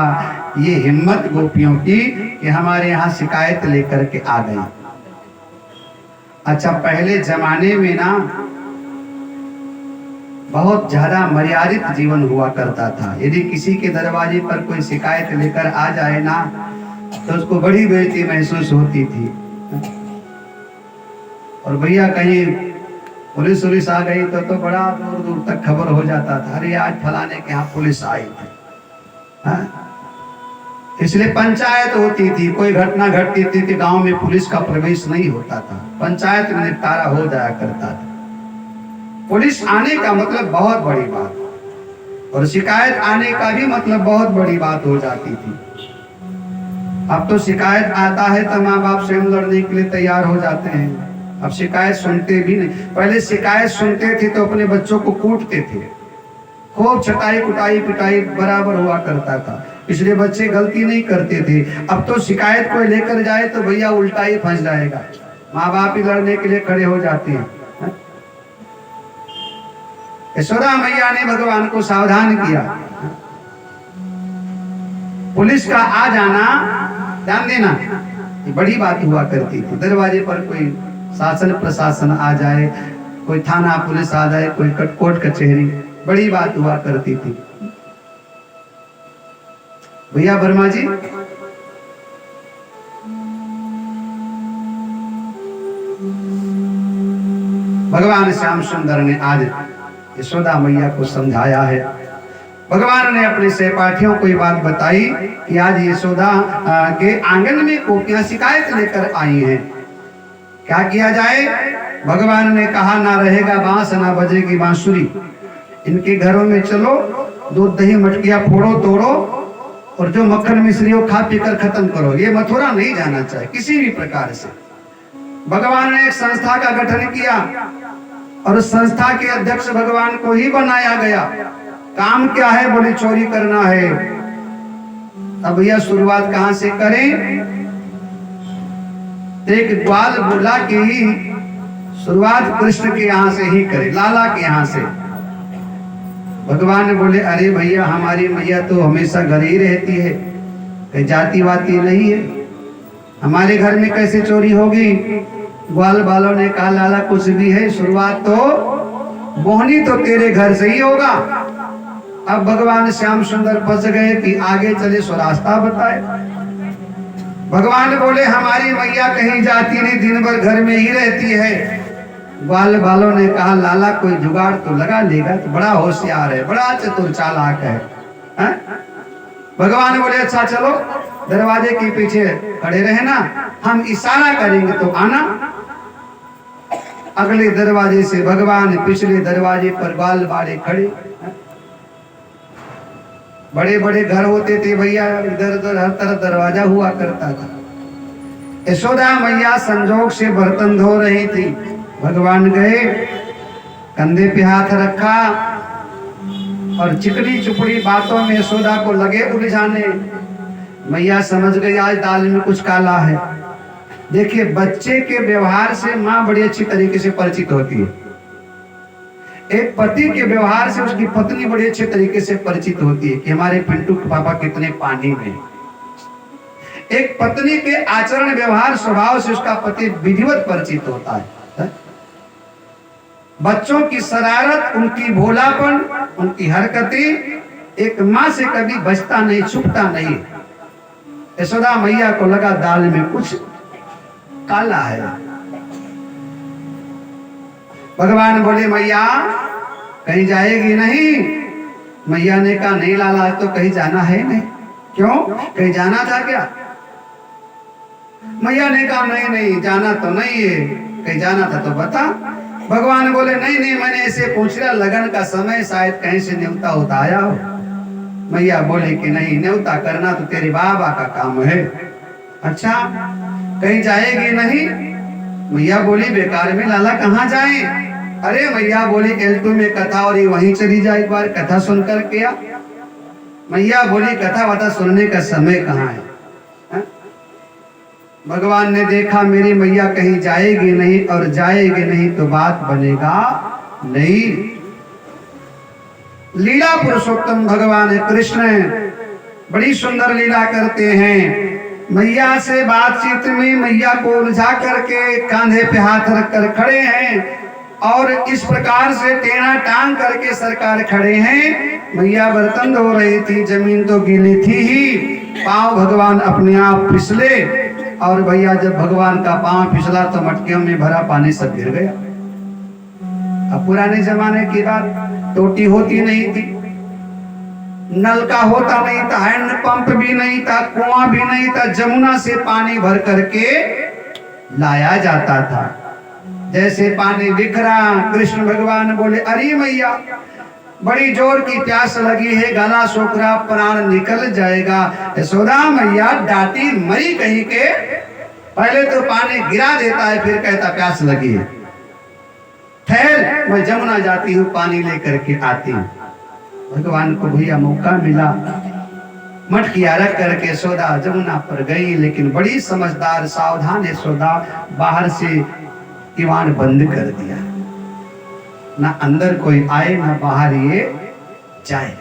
ये हिम्मत गोपियों की कि हमारे यहाँ शिकायत लेकर के आ गई। अच्छा पहले जमाने में ना बहुत ज्यादा मर्यादित जीवन हुआ करता था। यदि किसी के दरवाजे पर कोई शिकायत लेकर आ जाए ना तो उसको बड़ी बेइज्जती महसूस होती थी। और भैया कहीं पुलिस उलिस आ गई तो बड़ा दूर दूर तक खबर हो जाता था, अरे आज फलाने के यहाँ पुलिस आई थी। इसलिए पंचायत होती थी, कोई घटना घटती थी कि गांव में पुलिस का प्रवेश नहीं होता था, पंचायत में निपटारा हो जाया करता था। पुलिस आने का मतलब बहुत बड़ी बात, और शिकायत आने का भी मतलब बहुत बड़ी बात हो जाती थी। अब तो शिकायत आता है तो माँ बाप स्वयं लड़ने के लिए तैयार हो जाते हैं। अब शिकायत सुनते भी नहीं। पहले शिकायत सुनते थे तो अपने बच्चों को कूटते थे, खूब छटाई कुटाई पिटाई बराबर हुआ करता था, इसलिए बच्चे गलती नहीं करते थे। अब तो शिकायत कोई लेकर जाए तो भैया उल्टा ही फंस जाएगा, माँ बाप ही लड़ने के लिए खड़े हो जाते हैं। यशोदा मैया ने भगवान को सावधान किया। पुलिस का आ जाना, ध्यान देना, ये बड़ी बात हुआ करती थी। दरवाजे पर कोई शासन प्रशासन आ जाए, कोई थाना पुलिस आ जाए, कोई कोर्ट कचहरी, बड़ी बात हुआ करती थी। भैया वर्मा जी, भगवान श्याम सुंदर ने आज यशोदा मैया को समझाया है। भगवान ने अपने सहपाठियों को ये बात बताई कि आज यशोदा के आंगन में गोपियां शिकायत लेकर आई हैं, क्या किया जाए। भगवान ने कहा, ना रहेगा बांस ना बजेगी बांसुरी, इनके घरों में चलो, दूध दही मटकियां फोड़ो तोड़ो और जो मक्खन मिश्री हो खा पीकर खत्म करो। ये मथुरा नहीं जाना चाहिए किसी भी प्रकार से। भगवान ने एक संस्था का गठन किया और उस संस्था के अध्यक्ष भगवान को ही बनाया गया। काम क्या है, बोले चोरी करना है। अब यह शुरुआत कहां से करें। एक ग्वाल बोला कि शुरुआत कृष्ण के यहाँ से ही करें, लाला के यहाँ से। भगवान ने बोले, अरे भैया हमारी मैया तो हमेशा घर ही रहती है, कहीं जाती वाती नहीं है, हमारे घर में कैसे चोरी होगी। ग्वाल बालों ने कहा, लाला कुछ भी है, शुरुआत तो मोहनी तो तेरे घर से ही होगा। अब भगवान श्याम सुंदर फंस गए कि आगे चले सो रास्ता बताए। भगवान बोले, हमारी मैया कहीं जाती नहीं, दिन भर घर में ही रहती है। ग्वाल बालों ने कहा, लाला कोई जुगाड़ तो लगा लेगा, तो बड़ा होशियार है, बड़ा चतुर चालाक है, है? भगवान बोले, अच्छा चलो दरवाजे के पीछे खड़े रहना, हम इशारा करेंगे तो आना। अगले दरवाजे से भगवान पिछले दरवाजे पर ग्वाल बाले खड़े। बड़े बड़े घर होते थे भैया, इधर उधर हर तरफ दरवाजा हुआ करता था। यशोदा मैया संजोग से बर्तन धो रही थी। भगवान गए, कंधे पे हाथ रखा और चिकनी चुपड़ी बातों में यशोदा को लगे उलझाने। मैया समझ गई आज दाल में कुछ काला है। देखिए, बच्चे के व्यवहार से माँ बड़ी अच्छी तरीके से परिचित होती है। एक पति के व्यवहार से उसकी पत्नी बड़ी अच्छे तरीके से परिचित होती है कि हमारे पिंटू के पापा कितने पानी में। एक पत्नी के आचरण व्यवहार स्वभाव से उसका पति विधिवत परिचित होता है। बच्चों की शरारत, उनकी भोलापन, उनकी हरकतें एक माँ से कभी बचता नहीं, छुपता नहीं। यशोदा मैया को लगा दाल में कुछ काला है। भगवान बोले, मैया कहीं जाएगी नहीं। मैया ने कहा, नहीं लाला तो कहीं जाना है नहीं। क्यों, कहीं जाना था क्या। मैया ने कहा, नहीं नहीं जाना तो नहीं है, कहीं जाना था तो बता। भगवान बोले, नहीं नहीं मैंने ऐसे पूछ लिया, लगन का समय शायद कहीं से न्योता होता आया हो। मैया बोले कि नहीं, न्योता करना तो तेरे बाबा का काम है। अच्छा, कहीं जाएगी नहीं। मैया बोली, बेकार में लाला कहाँ जाए। अरे मैया बोली, एल्टू में कथा और ये वहीं चली जाए, एक बार कथा सुनकर क्या। मैया बोली, कथा वथा सुनने का समय कहाँ है। भगवान ने देखा मेरी मैया कहीं जाएगी नहीं, और जाएगी नहीं तो बात बनेगा नहीं। लीला पुरुषोत्तम भगवान कृष्ण बड़ी सुंदर लीला करते हैं। मैया से बातचीत में मैया को उलझा करके कांधे पे हाथ रखकर खड़े हैं और इस प्रकार से टेढ़ा टांग करके सरकार खड़े हैं। मैया बर्तन धो रही थी, जमीन तो गीली थी ही, पांव भगवान अपने आप फिसले और भैया जब भगवान का पांव फिसला तो मटकियों में भरा पानी सब गिर गया। अब पुराने जमाने की बात, टोटी होती नहीं थी, नल का होता नहीं था, हैंड पंप भी नहीं था, कुआं भी नहीं था, जमुना से पानी भर करके लाया जाता था। जैसे पानी बिखरा, कृष्ण भगवान बोले, अरे मैया बड़ी जोर की प्यास लगी है, गला सूख रहा, प्राण निकल जाएगा। यशोदा मैया डांटी मरी कहीं के, पहले तो पानी गिरा देता है फिर कहता प्यास लगी है। ठहर, मैं जमुना जाती हूँ, पानी लेकर के आती हूँ। भगवान को भैया मौका मिला, मटकिया रख करके यशोदा जमुना पर गई, लेकिन बड़ी समझदार सावधान यशोदा बाहर से किवाड़ बंद कर दिया, ना अंदर कोई आए ना बाहर ये जाए।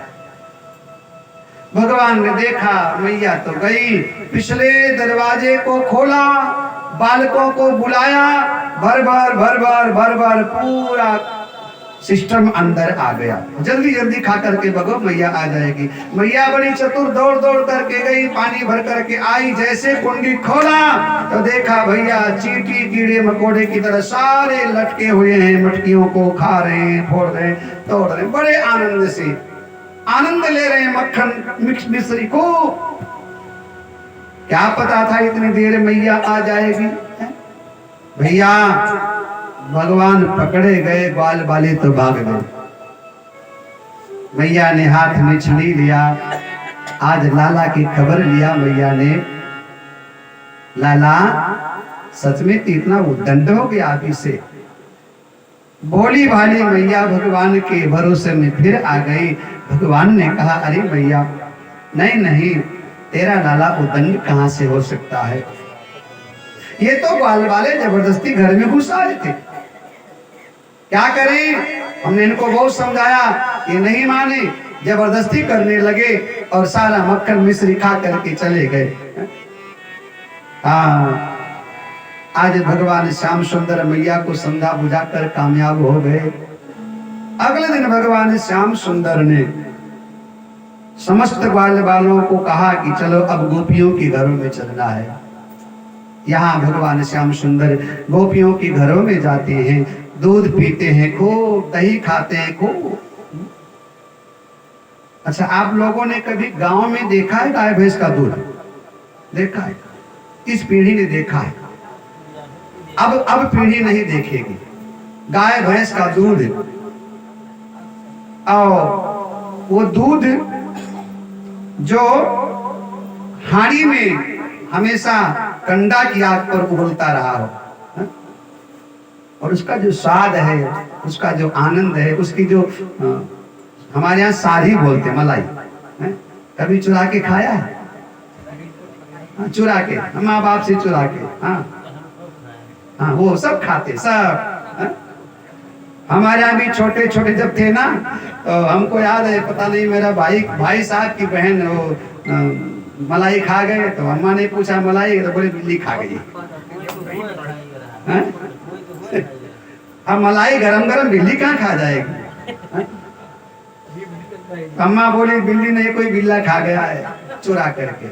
भगवान ने देखा मैया तो गई, पिछले दरवाजे को खोला, बालकों को बुलाया, भर भर पूरा सिस्टम अंदर आ गया। जल्दी जल्दी खा करके भगो मैया आ जाएगी। मैया बड़ी चतुर दौड़ दौड़ करके गई, पानी भर करके आई, जैसे कुंडी खोला तो देखा भैया चींटी कीड़े मकोड़े की तरह सारे लटके हुए हैं, मटकियों को खा रहे हैं, फोड़ रहे हैं, तोड़ रहे हैं, बड़े आनंद से आनंद ले रहे हैं मक्खन मिश्री को। क्या पता था इतनी देर मैया आ जाएगी। भैया भगवान पकड़े गए, बाल बाले तो भाग गए। मैया ने हाथ में छड़ी लिया, आज लाला की खबर लिया मैया ने, लाला सच में इतना उद्दंड हो गया आप इसे। भोली भाली मैया भगवान के भरोसे में फिर आ गई। भगवान ने कहा अरे मैया नहीं नहीं, तेरा लाला उद्दंड कहां से हो सकता है, ये तो बाल वाले जबरदस्ती घर में घुस आए थे, क्या करें। हमने इनको बहुत समझाया, ये नहीं माने, जबरदस्ती करने लगे और सारा मक्खन मिश्री खा करके चले गए। हाँ, आज भगवान श्याम सुंदर मैया को समझा बुझाकर कामयाब हो गए। अगले दिन भगवान श्याम सुंदर ने समस्त बाल बालों को कहा कि चलो अब गोपियों के घरों में चलना है। यहाँ भगवान श्याम सुंदर गोपियों के घरों में जाते हैं, दूध पीते हैं खूब, दही खाते हैं खूब। अच्छा, आप लोगों ने कभी गांव में देखा है गाय भैंस का दूध? देखा है? इस पीढ़ी ने देखा है, अब पीढ़ी नहीं देखेगी। गाय भैंस का दूध, और वो दूध जो हांडी में हमेशा कंडा की आग पर उबलता रहा हो, और उसका जो स्वाद है, उसका जो आनंद है, उसकी जो हमारे यहाँ सारी बोलते मलाई, कभी चुरा के खाया है? चुरा के, माँ बाप से चुरा के, हाँ वो सब खाते सब। हमारे यहाँ भी छोटे छोटे जब थे ना, तो हमको याद है, पता नहीं मेरा भाई साहब की बहन वो मलाई खा गए, तो अम्मा ने पूछा मलाई, तो बोले बिल्ली खा गई। अब मलाई गरम गरम बिल्ली कहाँ खा जाएगी? अम्मा बोली बिल्ली नहीं, कोई बिल्ला खा गया है चुरा करके।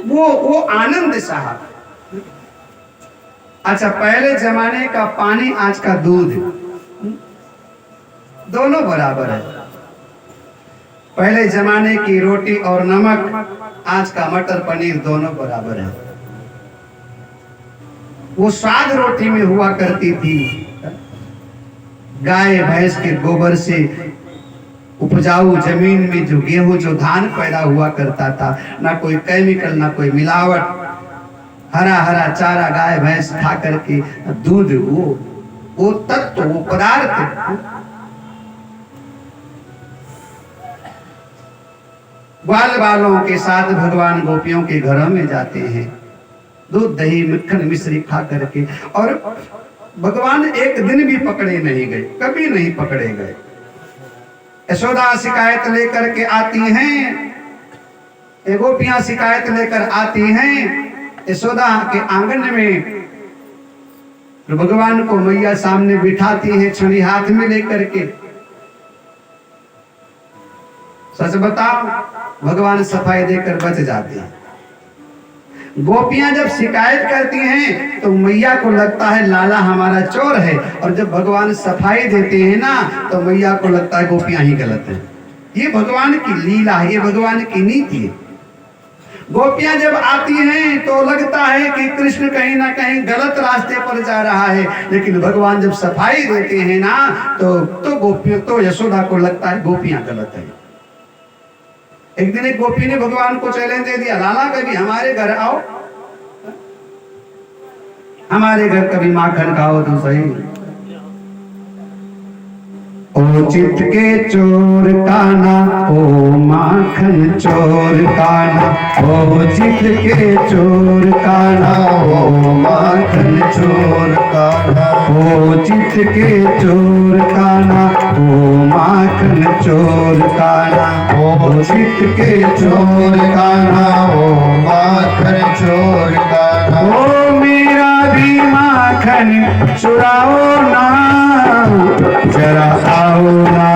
वो आनंद साहब। अच्छा, पहले जमाने का पानी, आज का दूध, दोनों बराबर है। पहले जमाने की रोटी और नमक, आज का मटर पनीर, दोनों बराबर है। वो स्वाद रोटी में हुआ करती थी, गाय भैंस के गोबर से उपजाऊ जमीन में जो गेहूं जो धान पैदा हुआ करता था, ना कोई केमिकल ना कोई मिलावट, हरा हरा चारा गाय भैंस खा करके दूध, वो तत्व, वो पदार्थ। बाल बालों के साथ भगवान गोपियों के घरों में जाते हैं, दूध दही मक्खन मिश्री खा करके। और भगवान एक दिन भी पकड़े नहीं गए, कभी नहीं पकड़े गए। यशोदा शिकायत लेकर के आती हैं, ये गोपियां शिकायत लेकर आती हैं यशोदा के आंगन में, तो भगवान को मैया सामने बिठाती हैं छड़ी हाथ में लेकर के। सच बताओ, भगवान सफाई देकर बच जाते हैं। गोपियां जब शिकायत करती हैं तो मैया को लगता है लाला हमारा चोर है, और जब भगवान सफाई देते हैं ना, तो मैया को लगता है गोपियां ही गलत हैं। ये भगवान की लीला है, ये भगवान की नीति है। गोपियां जब आती हैं तो लगता है कि कृष्ण कहीं ना कहीं गलत रास्ते पर जा रहा है, लेकिन भगवान जब सफाई देते हैं ना, तो गोपियों, तो यशोदा को लगता है गोपियां गलत है। एक दिन एक गोपी ने भगवान को चैलेंज दे दिया, लाला कभी हमारे घर आओ, हमारे घर कभी माखन खाओ तो सही। ओ चित के चोर काना, ओ माखन चोर काना, ओ चित के चोर काना, ओ माखन चोर काना, ओ चित के चोर काना, ओ माखन चोर काना, ओ चित के चोर कान्हा, ओ माखन चोर कान्हा। ओ मेरा भी माखन चुराओ ना, जरा आओ ना।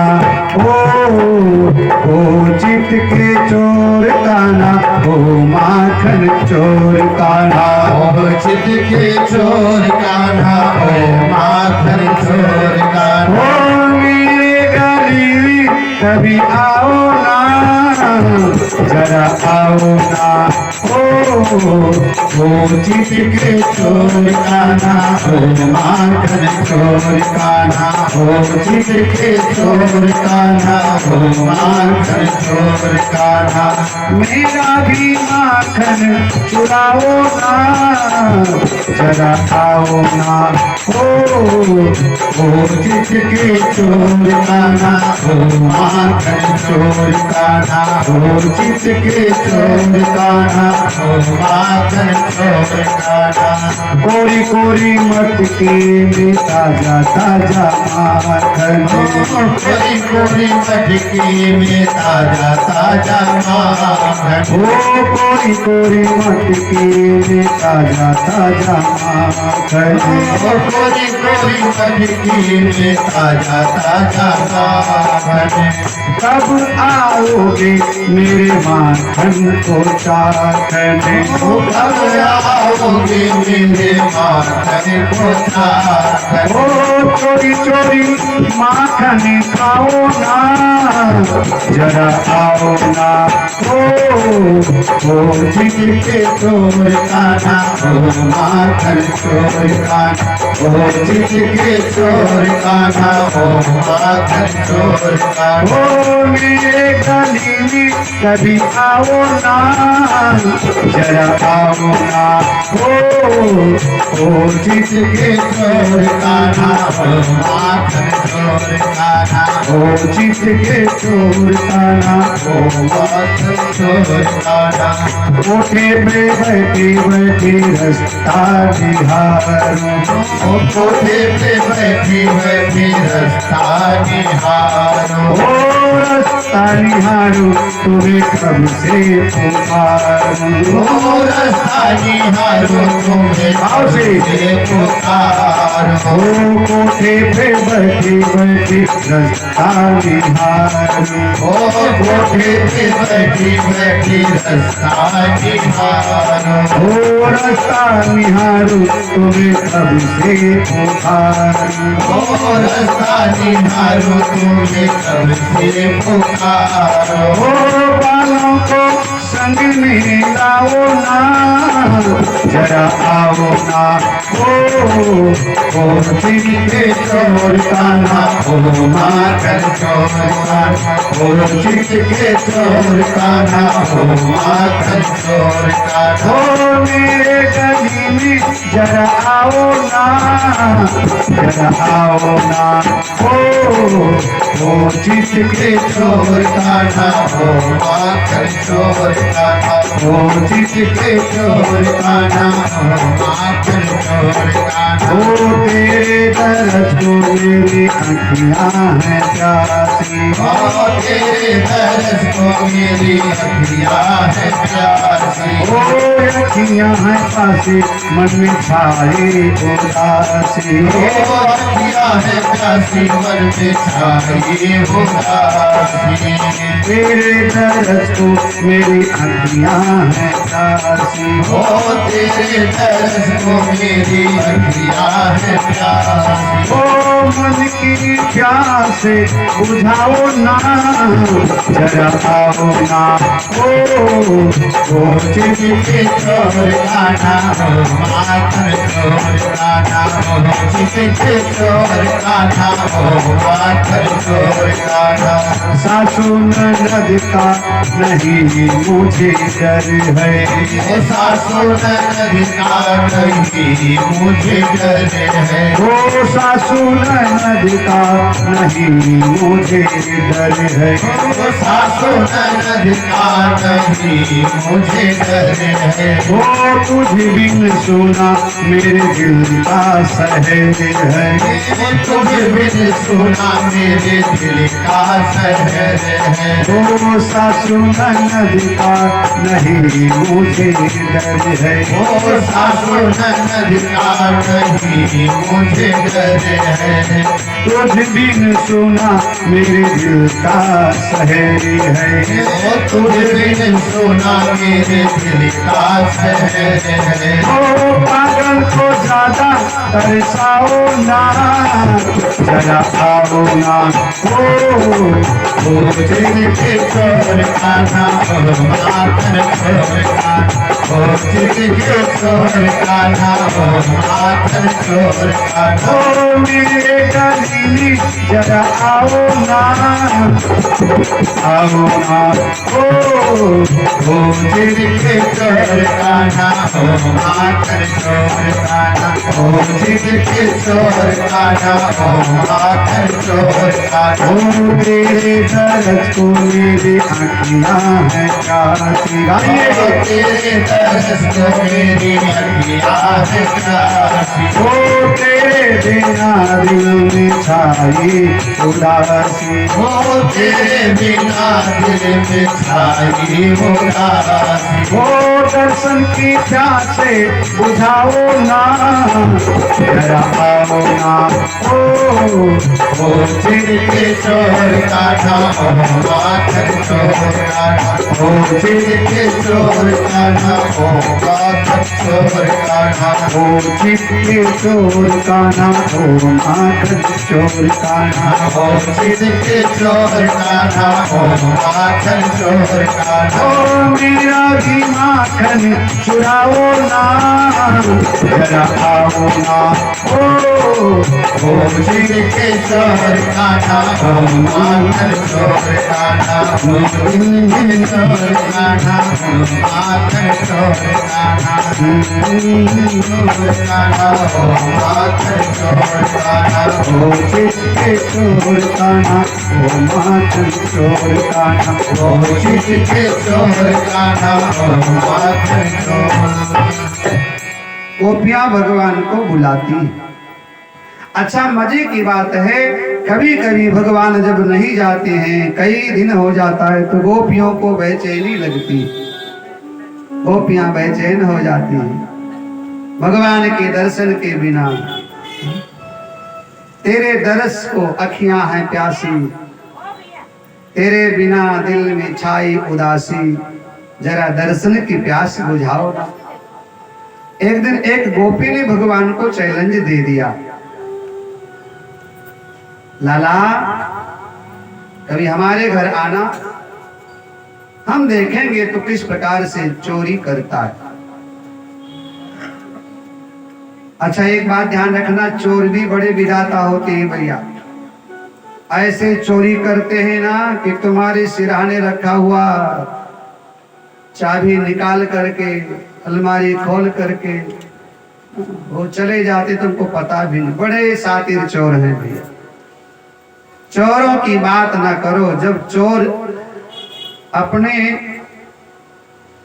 ओ चित के चोर काना, ओ माखन चोर काना, ओ चित के चोर कान्हा, ओ माखन चोर कान्हा। ओ मेरे गली कभी आओ ना, जरा आओ ना। ओ चित के चोर काना, ओ माखन चोर काना, ओ चित के चोर काना, ओ माखन चोर काना। मेरा भी माखन चुराओ ना, जरा आओ ना। ओ चित के चोर काना, ओ माखन चोर काना, ओ चित के चोर काना, ओ माखन चोर काना। कोरी कोरी मटकी में ताजा ताजा माखन, कोरी कोरी मटकी में ताजा ताजा माखन। ओ कोरी कोरी मटकी में ताजा ताजा माखन, ओ कोरी कोरी मटकी में ताजा ताजा माखन। कब आओगे मेरे माखन को चाखने, ओ कब आओगे मेरे माखन को चाखने। ओ चोरी चोरी माखन खाओ ना, जरा आओ ना। ओ चित के चोर कान्हा, ओ माखन चोर कान्हा, ओ चित के चोर कान्हा, ओ माखन चोर कान्हा। ओ मेरे गली में कभी आओ ना, जरा आओ ना। ओ चित के चोर कान्हा, ओ माखन चोर कान्हा, ओ चित के चोर काना, ओ माखन चोर कान्हा। कोठे पे बैठी बैठी रास्ता निहारूं, ओ कोठे पे बैठी बैठी रास्ता निहारूं। ओ रास्ता निहारूं तुम्हें कब से पुकारूं। ओ रास्ता निहारूं तुम्हें आओ से। पुकारूं। ओ कोठे पे बैठी बैठी रास्ता निहारूं, ओ कोठे पे बैठी बैठी रास्ता निहारूं। ओ रास्ता निहारूं तुम्हें कब से पुकारूं। ओ रास्ता निहारूं तुम्हें कब से पुकारूं। ओ बालों को संग में लाओ ना, जरा आओ ना। ओ चित के चोर कान्हा, ओ माखन चोर कान्हा, ओ चित के चोर कान्हा, ओ माखन चोर कान्हा। ओ मेरे गली में जरा आओ ना, जरा आओ ना। ओ चित के चोर कान्हा, ओ माखन चोर कान्हा, ओ चित के चोर कान्हा, ओ माखन चोर कान्हा। ओ तेरे दर्द को मेरी अखियां हैं प्यासी, ओ तेरे दर्द को मेरी अखियां है प्यासी। ओ अखियां हैं प्यासी मन में छाए उदासी। ओ अखियां है प्यासी मन में छाई उदासी। तेरे दर्द को मेरी अखियां हैं प्यासी, ओ तेरे दर्द को मेरी अखियां है प्यासी। ओ मन की प्यास बुझाओ ना, जरा आओ ना। ओ चित के चोर कान्हा, ओ माखन चोर कान्हा, ओ चित के चोर कान्हा, ओ माखन चोर कान्हा। सासू ननद का नहीं मुझे डर, डर है। ओ सासु ननद का नहीं मुझे डर है। ओ सासू ननद का नहीं मुझे डर है। ओ सासु ननद का नहीं मुझे डर है। ओ तुझ बिन सुना मेरे दिल का सहज है। तुझे बिन सुना मेरे दिल का सहज है। ओ सासू ननद का नहीं मुझे डर है। ओ सासु ननद का नहीं मुझे डर है। तुझ बिन सुना मेरे दिल का सहज है। ओ तुझे बिन सुना मेरे दिल का सहज है। ओ पागल को ज्यादा तरसाओ ना, जरा आओ ना। ओ जिनके चोर खाना माखन चोर खाना। ओ जिनके चोर खाना माखन चोर खाना। ओ मेरे गली जरा आओ ना, आओ ना। ओ जिनके चोर खाना माखन चोर खाना। ओ जिनके चोर खाना माखन चोर खाना। ओ तेरे दर्द को मेरी आँखियाँ हैं प्यासी। गाइए तेरे दर्द को मेरी अखियाँ है प्यासी। ओ तेरे बिना दिल में छाई उदासी। ओ तेरे बिना दिल में छाई उदासी। ओ दर्शन की प्यासे बुझाओ ना, जरा आओ ना। ओ जिनके चोर काटा माखन चोर काटा। ओ जिनके चोर काटा माखन चोर काटा। ओ जिसके चोर का नाम हो माखन चोर का नाम। ओ जिनके चोर काटा माखन चोर काटा। ओ मेरा भी माखन चुराओ ना, जरा आओ ना। ओ जिनके चोर काटा माखन चोर काटा। ओ जिनके चोर काटा माखन चोर काटा। चोर काटा माखन चोर काटा। ओ जिसके चोर का नाम हो माखन चोर का नाम। ओ जिनके चोर काटा माखन चोर। गोपियां भगवान को बुलाती हैं। अच्छा मजे की बात है, कभी कभी भगवान जब नहीं जाते हैं, कई दिन हो जाता है, तो गोपियों को बेचैनी लगती। गोपियां बेचैन हो जाती हैं भगवान के दर्शन के बिना। तेरे दर्श को अखियां हैं प्यासी, तेरे बिना दिल में छाई उदासी, जरा दर्शन की प्यास बुझाओ ना। एक दिन एक गोपी ने भगवान को चैलेंज दे दिया, लाला कभी हमारे घर आना, हम देखेंगे तो किस प्रकार से चोरी करता है। अच्छा एक बात ध्यान रखना, चोर भी बड़े विधाता होते हैं भैया। ऐसे चोरी करते हैं ना कि तुम्हारे सिरहाने रखा हुआ चाबी निकाल करके, अलमारी खोल करके वो चले जाते, तुमको पता भी नहीं। बड़े शातिर चोर हैं भैया। चोरों की बात ना करो, जब चोर अपने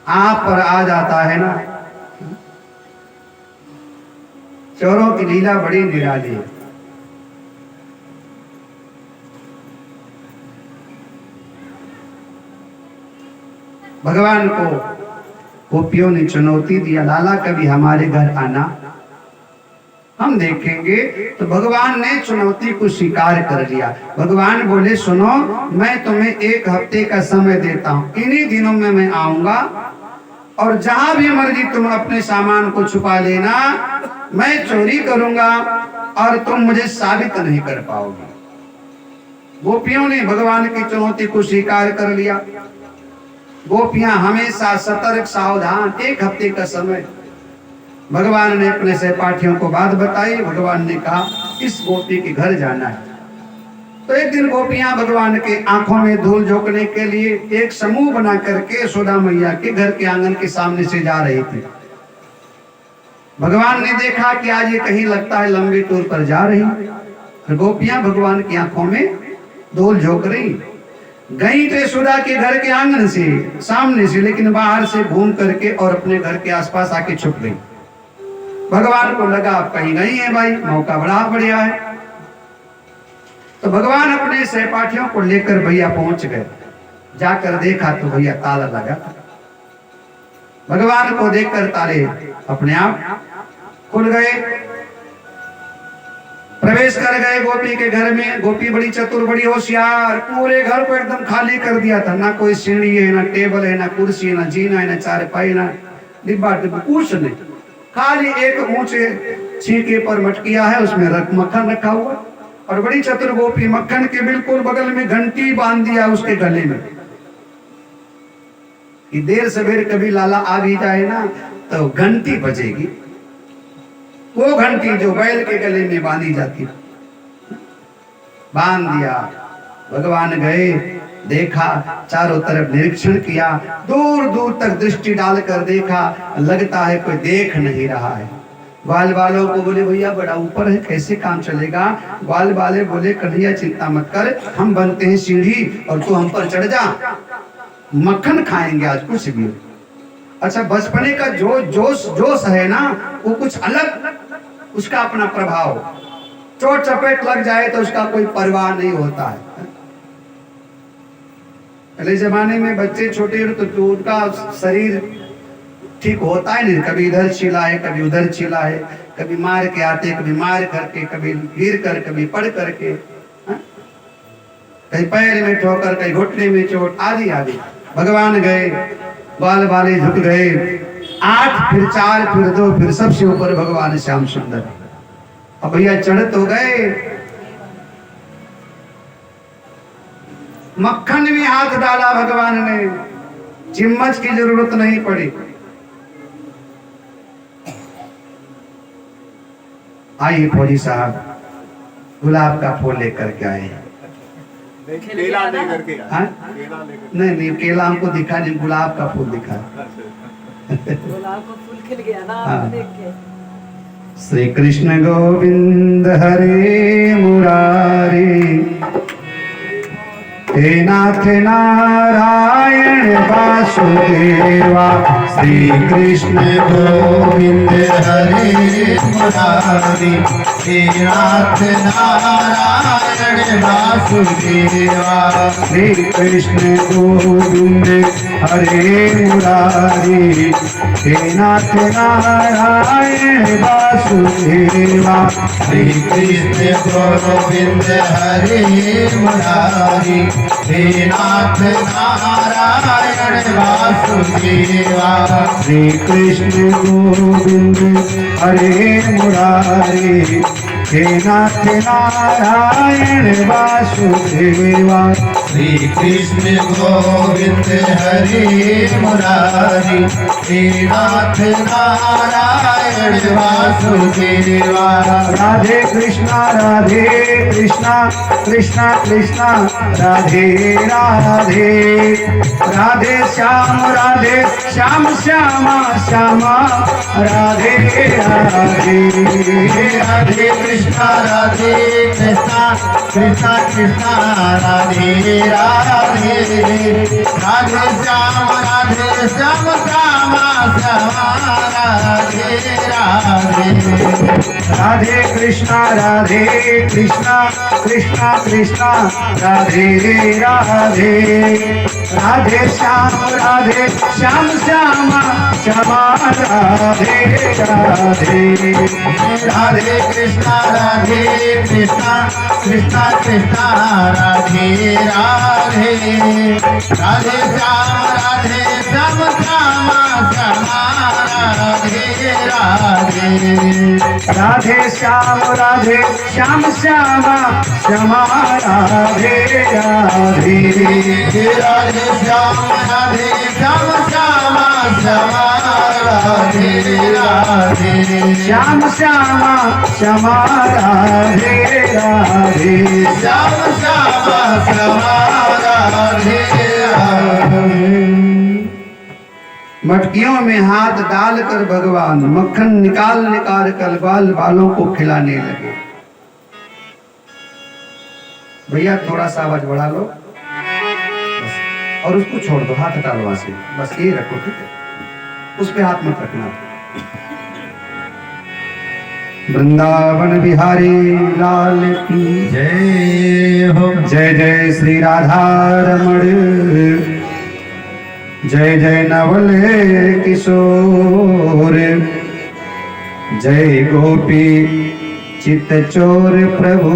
आप पर आ जाता है ना, चोरों की लीला बड़ी निराली है। भगवान को गोपियों ने चुनौती दिया, लाला कभी हमारे घर आना, हम देखेंगे। तो भगवान ने चुनौती को स्वीकार कर लिया। भगवान बोले सुनो, मैं तुम्हें 1 हफ्ते का समय देता हूँ, इन्हीं दिनों में मैं आऊंगा और जहां भी मर्जी तुम अपने सामान को छुपा लेना, मैं चोरी करूंगा और तुम मुझे साबित नहीं कर पाओगे। गोपियों ने भगवान की चुनौती को स्वीकार कर लिया। गोपियां हमेशा सतर्क सावधान। 1 हफ्ते का समय भगवान ने अपने सहपाठियों को बात बताई। भगवान ने कहा इस गोपी के घर जाना है, तो एक दिन गोपियां भगवान के आंखों में धूल झोंकने के लिए एक समूह बना करके यशोदा मैया के घर के आंगन के सामने से जा रही थी। भगवान ने देखा कि आज ये कहीं लगता है लंबी टूर पर जा रही। गोपियां भगवान की आंखों में धूल झोंक रही। गई तो यशोदा के घर के आंगन से सामने से, लेकिन बाहर से घूम करके और अपने घर के आसपास आके छुप गई। भगवान को लगा आप कहीं गई है भाई, मौका बड़ा बढ़िया है। तो भगवान अपने सहपाठियों को लेकर भैया पहुंच गए। जाकर देखा तो भैया ताला लगा। भगवान को देखकर ताले अपने आप खुल गए। प्रवेश कर गए गोपी के घर में। गोपी बड़ी चतुर, बड़ी होशियार, पूरे घर को एकदम खाली कर दिया था। ना कोई सीढ़ी है, ना टेबल है, ना कुर्सी है, ना जीना है, ना चारपाई, ना डिब्बा डिब्बा, कुछ नहीं। खाली एक ऊंचे छीके पर मटकिया है, उसमें मक्खन रखा हुआ। और बड़ी चतुर गोपी मक्खन के बिल्कुल बगल में घंटी बांध दिया उसके गले में कि देर सवेर कभी लाला आ भी जाए ना तो घंटी बजेगी। वो घंटी जो बैल के गले में बांधी जाती, बांध दिया। भगवान गए, देखा, चारों तरफ निरीक्षण किया, दूर दूर तक दृष्टि डालकर देखा, लगता है कोई देख नहीं रहा है। ग्वाल वालों को बोले भैया बड़ा ऊपर है, कैसे काम चलेगा। ग्वाल वाले बोले कन्हैया चिंता मत कर, हम बनते हैं सीढ़ी और तू हम पर चढ़ जा, मक्खन खाएंगे आज कुछ भी। अच्छा, बचपने का जो जोश है ना, वो कुछ अलग, उसका अपना प्रभाव। चोट चपेट लग जाए तो उसका कोई परवाह नहीं होता है। पहले जमाने में बच्चे छोटे तो उनका शरीर ठीक होता है नहीं, कभी इधर चिल्लाए, कभी उधर चिल्लाए, कभी मार के आते, कभी मार करके, कभी गिर कर, कभी पड़ करके, कहीं पैर में ठोकर, कहीं घुटने में चोट, आदि आदि। भगवान गए, बाल बाले झुक गए। 8 फिर 4 फिर 2 फिर सबसे ऊपर भगवान श्याम सुंदर। अब भैया चढ़ तो गए, मक्खन में हाथ डाला भगवान ने, चिम्मच की जरूरत नहीं पड़ी। आइए फौजी साहब, गुलाब का फूल लेकर के आए। केला लेकर के नहीं, केला हमको दिखा नहीं, गुलाब का फूल दिखा। गुलाब का फूल खिल गया ना, हाँ। देख के। श्री कृष्ण गोविंद हरे मुरारी, हे नाथ नारायण वासुदेवा। श्री कृष्ण गोविंद हरे मुरारी, हे नाथ नारायण वासुदेवा। श्री कृष्ण गोविंद हरे मुरारी, हे नाथ नारायण वासुदेवा। श्री कृष्ण गोविंद हरे मुरारी, हे नाथ नारायण वासुदेवा। श्री कृष्ण गोविंद हरे मुरारी, हे नाथ नारायण वासुदेवा। श्री कृष्ण गोविंद हरे मुरारी, हे नाथ नारायण वासुदेवा। राधे कृष्णा कृष्णा कृष्णा राधे राधे। राधे श्याम श्यामा श्यामा राधे राधे। राधे कृष्णा कृष्णा कृष्णा राधे राधे। राधे श्याम श्यामा श्यामा राधे राधे। राधे कृष्णा कृष्णा कृष्णा राधे राधे। राधे श्याम श्यामा श्यामा राधे राधे। राधे कृष्णा कृष्णा कृष्णा राधे राधे। राधे श्याम श्यामा श्यामा राधे राधे। राधे श्याम श्यामा श्यामा राधे राधे। राधे श्याम श्यामा श्यामा राधे राधे श्याम श्यामा श्यामा राधे राधे श्याम श्यामा श्यामा राधे राधे। मटकियों में हाथ डालकर भगवान मक्खन निकाल निकाल कर बाल बालों को खिलाने लगे। भैया थोड़ा सा आवाज बढ़ा लो बस, और उसको छोड़ दो, हाथ हटा लो वहां से, बस ये रखो, ठीक है, उस पे हाथ मत रखना। वृंदावन बिहारी लाल की जय हो। जय जय श्री राधा रमण, जय जय नवल किशोर, जय गोपी चित चोर प्रभु,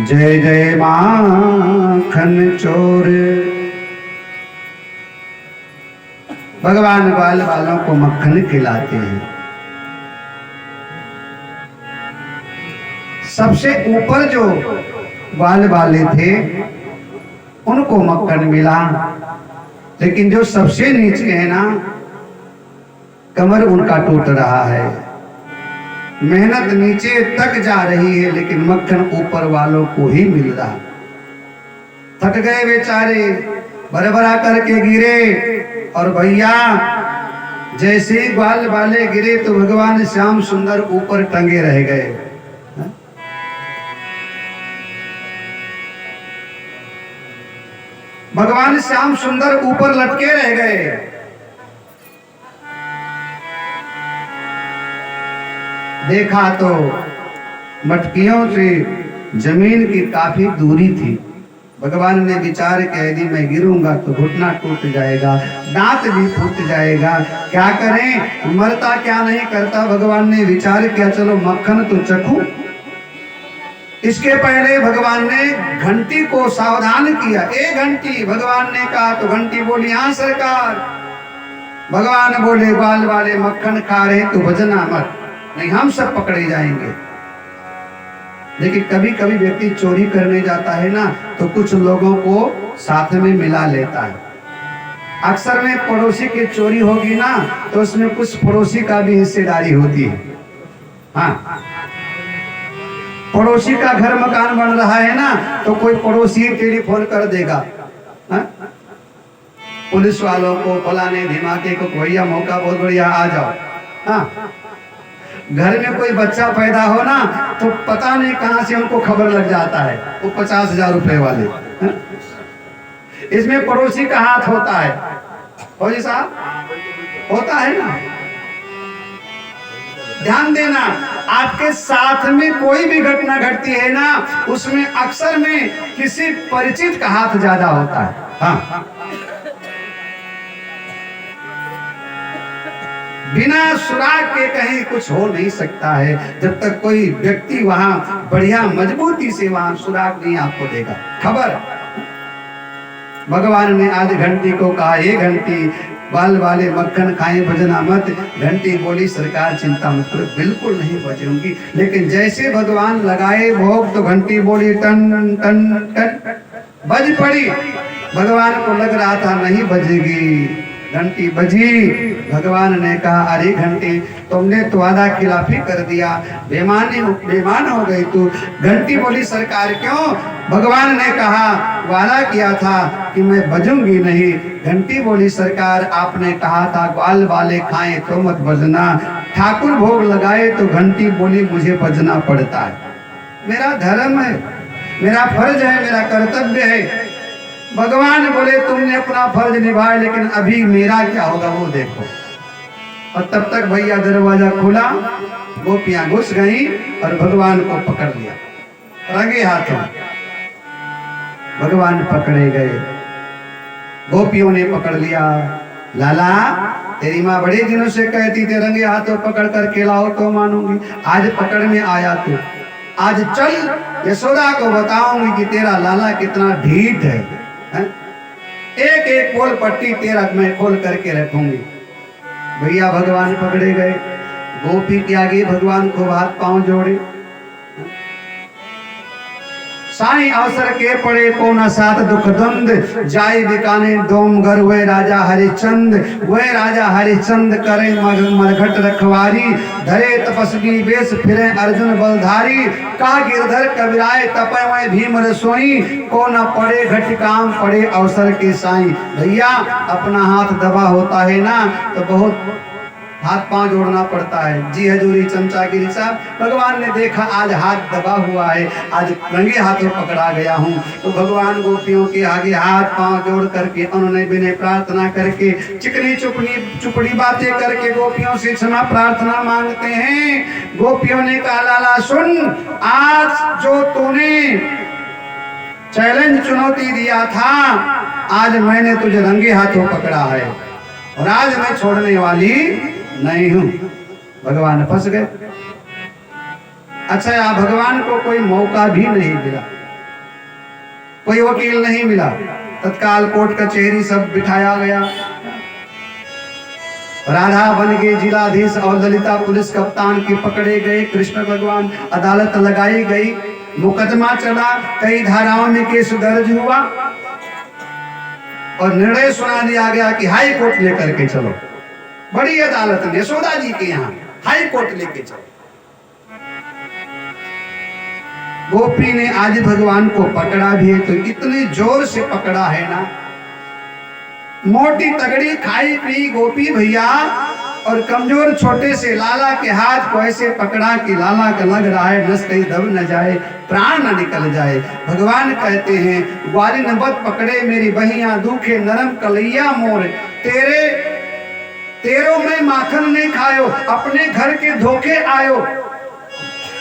जय जय माखन चोर। भगवान बाल बालों को मक्खन खिलाते हैं। सबसे ऊपर जो बाल वाले थे उनको मक्खन मिला, लेकिन जो सबसे नीचे है ना, कमर उनका टूट रहा है। मेहनत नीचे तक जा रही है, लेकिन मक्खन ऊपर वालों को ही मिल रहा। थक गए बेचारे, बरबरा करके गिरे, और भैया जैसे ही बाल वाले गिरे तो भगवान श्याम सुंदर ऊपर टंगे रह गए। भगवान श्याम सुंदर ऊपर लटके रह गए। देखा तो मटकियों से जमीन की काफी दूरी थी। भगवान ने विचार किया यदि मैं गिरूंगा तो घुटना टूट जाएगा, दांत भी फूट जाएगा, क्या करें, मरता क्या नहीं करता। भगवान ने विचार किया चलो मक्खन तो चखूं। इसके पहले भगवान ने घंटी को सावधान किया। ए घंटी, भगवान ने कहा तो घंटी बोली हाँ सरकार। भगवान बोले बाल वाले मक्खन खा रहे तो बजना मत, नहीं हम सब पकड़े जाएंगे। लेकिन कभी कभी व्यक्ति चोरी करने जाता है ना, तो कुछ लोगों को साथ में मिला लेता है। अक्सर में पड़ोसी की चोरी होगी ना, तो उसमें कुछ पड़ोसी का भी हिस्सेदारी होती है। हाँ, पड़ोसी का घर मकान बन रहा है ना, तो कोई पड़ोसी टेलीफोन कर देगा, हाँ? पुलिस वालों को, फलाने धीमाके को, भैया मौका बहुत बढ़िया, आ जाओ। हाँ, घर में कोई बच्चा पैदा हो ना, तो पता नहीं कहां से उनको खबर लग जाता है, वो 50,000 रुपए वाले। हाँ? इसमें पड़ोसी का हाथ होता है, फौजी साहब होता है ना। ध्यान देना, आपके साथ में कोई भी घटना घटती है ना, उसमें अक्सर में किसी परिचित का हाथ ज्यादा होता है। हाँ, बिना सुराग के कहीं कुछ हो नहीं सकता है, जब तक कोई व्यक्ति वहां बढ़िया मजबूती से वहां सुराग नहीं आपको देगा खबर। भगवान ने आज घंटी को कहा, ये घंटी बाल वाले मक्खन खाए बजना मत। घंटी बोली सरकार चिंता मत करो, बिल्कुल नहीं बजूंगी। लेकिन जैसे भगवान लगाए भोग तो घंटी बोली टन टन टन, बज पड़ी। भगवान को लग रहा था नहीं बजेगी, घंटी बजी। भगवान ने कहा अरे घंटी, तुमने तो वादा खिलाफी कर दिया, बेमान हो गई तू। घंटी बोली सरकार क्यों? भगवान ने कहा वादा किया था कि मैं बजूंगी नहीं। घंटी बोली सरकार आपने कहा था ग्वाल वाले खाएं तो मत बजना, ठाकुर भोग लगाए तो घंटी बोली मुझे बजना पड़ता है, मेरा धर्म है, मेरा फर्ज है, मेरा कर्तव्य है। भगवान बोले तुमने अपना फर्ज निभाया, लेकिन अभी मेरा क्या होगा वो देखो। और तब तक भैया दरवाजा खुला, गोपियां घुस गई और भगवान को पकड़ लिया रंगे हाथों। भगवान पकड़े गए, गोपियों ने पकड़ लिया। लाला तेरी माँ बड़े दिनों से कहती थी रंगे हाथों पकड़ कर खिलाओ तो मानूंगी, आज पकड़ में आया तू। आज चल यशोदा को बताऊंगी कि तेरा लाला कितना ढीठ है, है? एक एक पोल पट्टी तेरा मैं खोल करके रखूंगी। भैया भगवान पकड़े गए, गोपी के आगे भगवान को हाथ पांव जोड़े। साई अवसर के पड़े को न साथ दुख द्वंद, जाय बिकाने दोम घर वे राजा हरिचंद, वे राजा हरिचंद करे मरघट रखवारी, धरे तपस्वी वेश फिरे अर्जुन बलधारी, का गिरधर कबीराय तपय भीम रसोई, को न पड़े घट काम पड़े अवसर के साई। भैया अपना हाथ दबा होता है ना तो बहुत हाथ पांव जोड़ना पड़ता है। जी हजूरी चमचागिरी साहब, भगवान ने देखा आज हाथ दबा हुआ है, आज रंगे हाथों पकड़ा गया हूँ, तो भगवान गोपियों के आगे हाथ पांव जोड़ करके उन्होंने बिना प्रार्थना करके चिकनी चुपड़ी बातें करके गोपियों से क्षमा प्रार्थना मांगते हैं। गोपियों ने कहा लाला सुन, आज जो तूने चैलेंज चुनौती दिया था, आज मैंने तुझे रंगे हाथों पकड़ा है और आज मैं छोड़ने वाली नहीं हूं। भगवान फंस गए। अच्छा यार, भगवान को कोई मौका भी नहीं मिला, कोई वकील नहीं मिला, तत्काल कोर्ट कचहरी सब बिठाया गया। राधा बन गए जिलाधीश और ललिता पुलिस कप्तान के पकड़े गए। कृष्ण भगवान, अदालत लगाई गई, मुकदमा चला, कई धाराओं में केस दर्ज हुआ और निर्णय सुना दिया गया कि हाई कोर्ट लेकर के चलो। बड़ी अदालत ने यशोदा जी के यहाँ हाई कोर्ट लेके चलो। गोपी ने आज भगवान को पकड़ा भी है तो इतने जोर से पकड़ा है ना, मोटी तगड़ी खाई पी गोपी भैया और कमजोर छोटे से लाला के हाथ को ऐसे पकड़ा कि लाला का लग रहा है नस कहीं दब न जाए, प्राण न निकल जाए। भगवान कहते हैं ग्वाली न बद पकड़े मेरी बहिया, दुखे नरम कलैया मोर, तेरो में माखन नहीं खायो, अपने घर के धोखे आयो।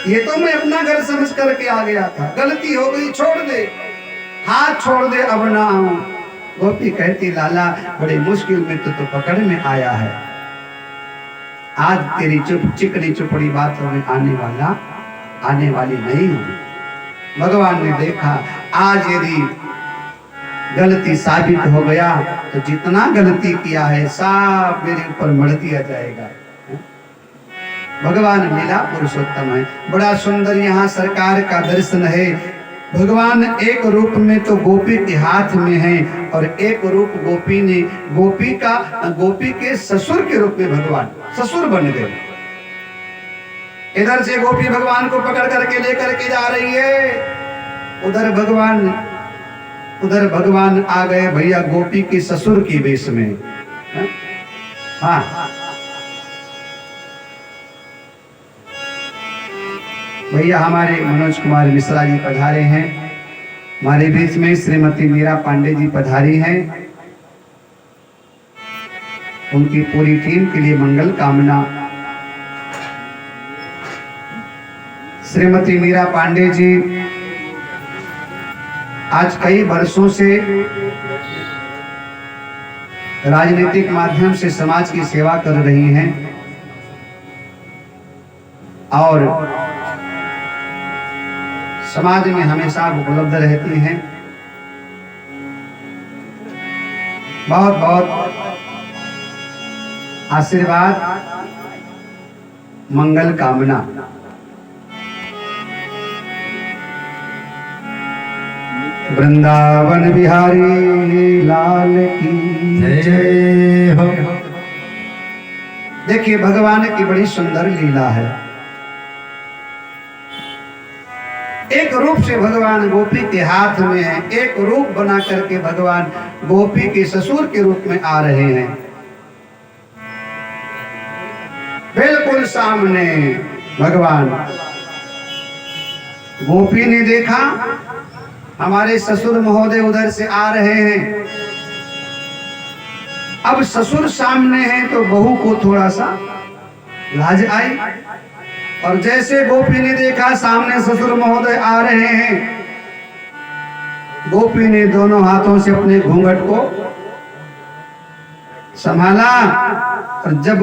ये तो मैं अपना घर समझ करके आ गया था, गलती हो गई, छोड़ दे, हाथ छोड़ दे, अब ना आऊं। गोपी कहती लाला बड़ी मुश्किल में तो पकड़ में आया है, आज तेरी चिकनी चुपड़ी बातों में आने वाली नहीं हूं। भगवान ने देखा आज यदि गलती साबित हो गया तो जितना गलती किया है सब मेरे ऊपर मढ़ दिया जाएगा। भगवान लीला पुरुषोत्तम है, बड़ा सुंदर यहाँ सरकार का दर्शन है। भगवान एक रूप में तो गोपी के हाथ में है और एक रूप गोपी के ससुर के रूप में भगवान ससुर बन गए। इधर से गोपी भगवान को पकड़ करके लेकर के जा रही है, उधर भगवान आ गए भैया गोपी के ससुर की वेश में। हाँ, भैया हमारे मनोज कुमार मिश्रा जी पधारे हैं, हमारे बीच में श्रीमती मीरा पांडे जी पधारी हैं। उनकी पूरी टीम के लिए मंगल कामना। श्रीमती मीरा पांडे जी आज कई वर्षों से राजनीतिक माध्यम से समाज की सेवा कर रही हैं और समाज में हमेशा उपलब्ध रहती हैं। बहुत बहुत आशीर्वाद, मंगल कामना। वृंदावन बिहारी लाल की जय हो। देखिए भगवान की बड़ी सुंदर लीला है। एक रूप से भगवान गोपी के हाथ में है, एक रूप बना करके भगवान गोपी के ससुर के रूप में आ रहे हैं। बिल्कुल सामने भगवान। गोपी ने देखा हमारे ससुर महोदय उधर से आ रहे हैं, अब ससुर सामने हैं तो बहू को थोड़ा सा लाज आई और जैसे गोपी ने देखा सामने ससुर महोदय आ रहे हैं, गोपी ने दोनों हाथों से अपने घूंघट को संभाला और जब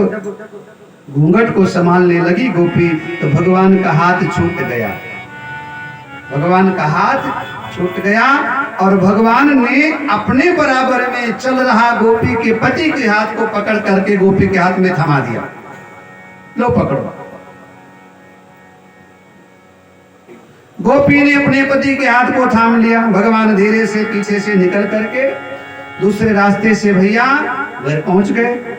घूंघट को संभालने लगी गोपी तो भगवान का हाथ छूट गया। भगवान का हाथ छूट गया और भगवान ने अपने बराबर में चल रहा गोपी के पति के हाथ को पकड़ करके गोपी के हाथ में थमा दिया। लो पकड़ो। गोपी ने अपने पति के हाथ को थाम लिया। भगवान धीरे से पीछे से निकल करके दूसरे रास्ते से भैया घर पहुंच गए।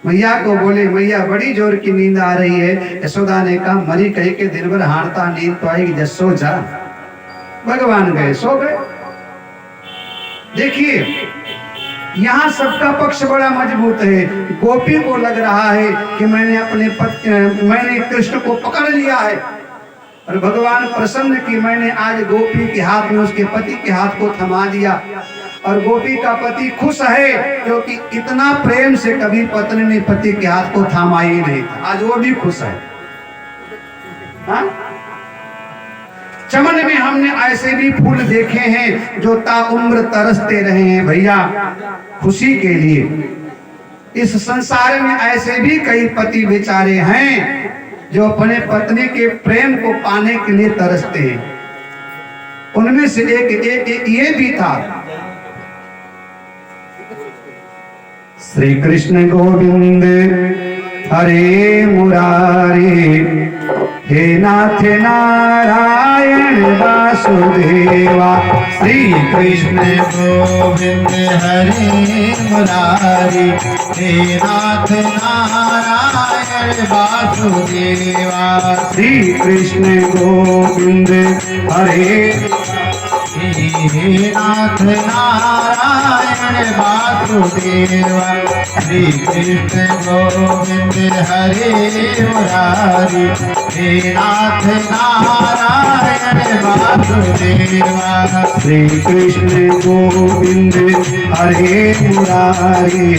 मैया को बोले, मैया बड़ी जोर की नींद आ रही है। यशोदा ने कहा, मरी कह के दिन भर हारता, नींद तो आएगी, जब सो जा। भगवान गए, सो गए। देखिए यहाँ सबका पक्ष बड़ा मजबूत है। गोपी को लग रहा है कि मैंने कृष्ण को पकड़ लिया है, और भगवान प्रसन्न कि मैंने आज गोपी के हाथ में उसके पति के हाथ को थमा दिया। और गोपी का पति खुश है क्योंकि इतना प्रेम से कभी पत्नी ने पति के हाथ को थामा ही नहीं था, आज वो भी खुश है। हाँ? चमन में हमने ऐसे भी फूल देखे हैं जो ताउम्र तरसते रहे हैं भैया खुशी के लिए। इस संसार में ऐसे भी कई पति बेचारे हैं जो अपने पत्नी के प्रेम को पाने के लिए तरसते हैं। उनमें से एक ये भी था। श्री कृष्ण गोविंद हरे मुरारी, हे नाथ नारायण वासुदेवा। श्री कृष्ण गोविंद हरे मुरारी, हे नाथ नारायण वासुदेवा। श्री कृष्ण गोविंद हरे नाथ नारायण वासुदेवा। श्री कृष्ण गोविंद हरे मुरारी, हे नाथ नारायण वासुदेवा। श्री कृष्ण गोविंद हरे मुरारी,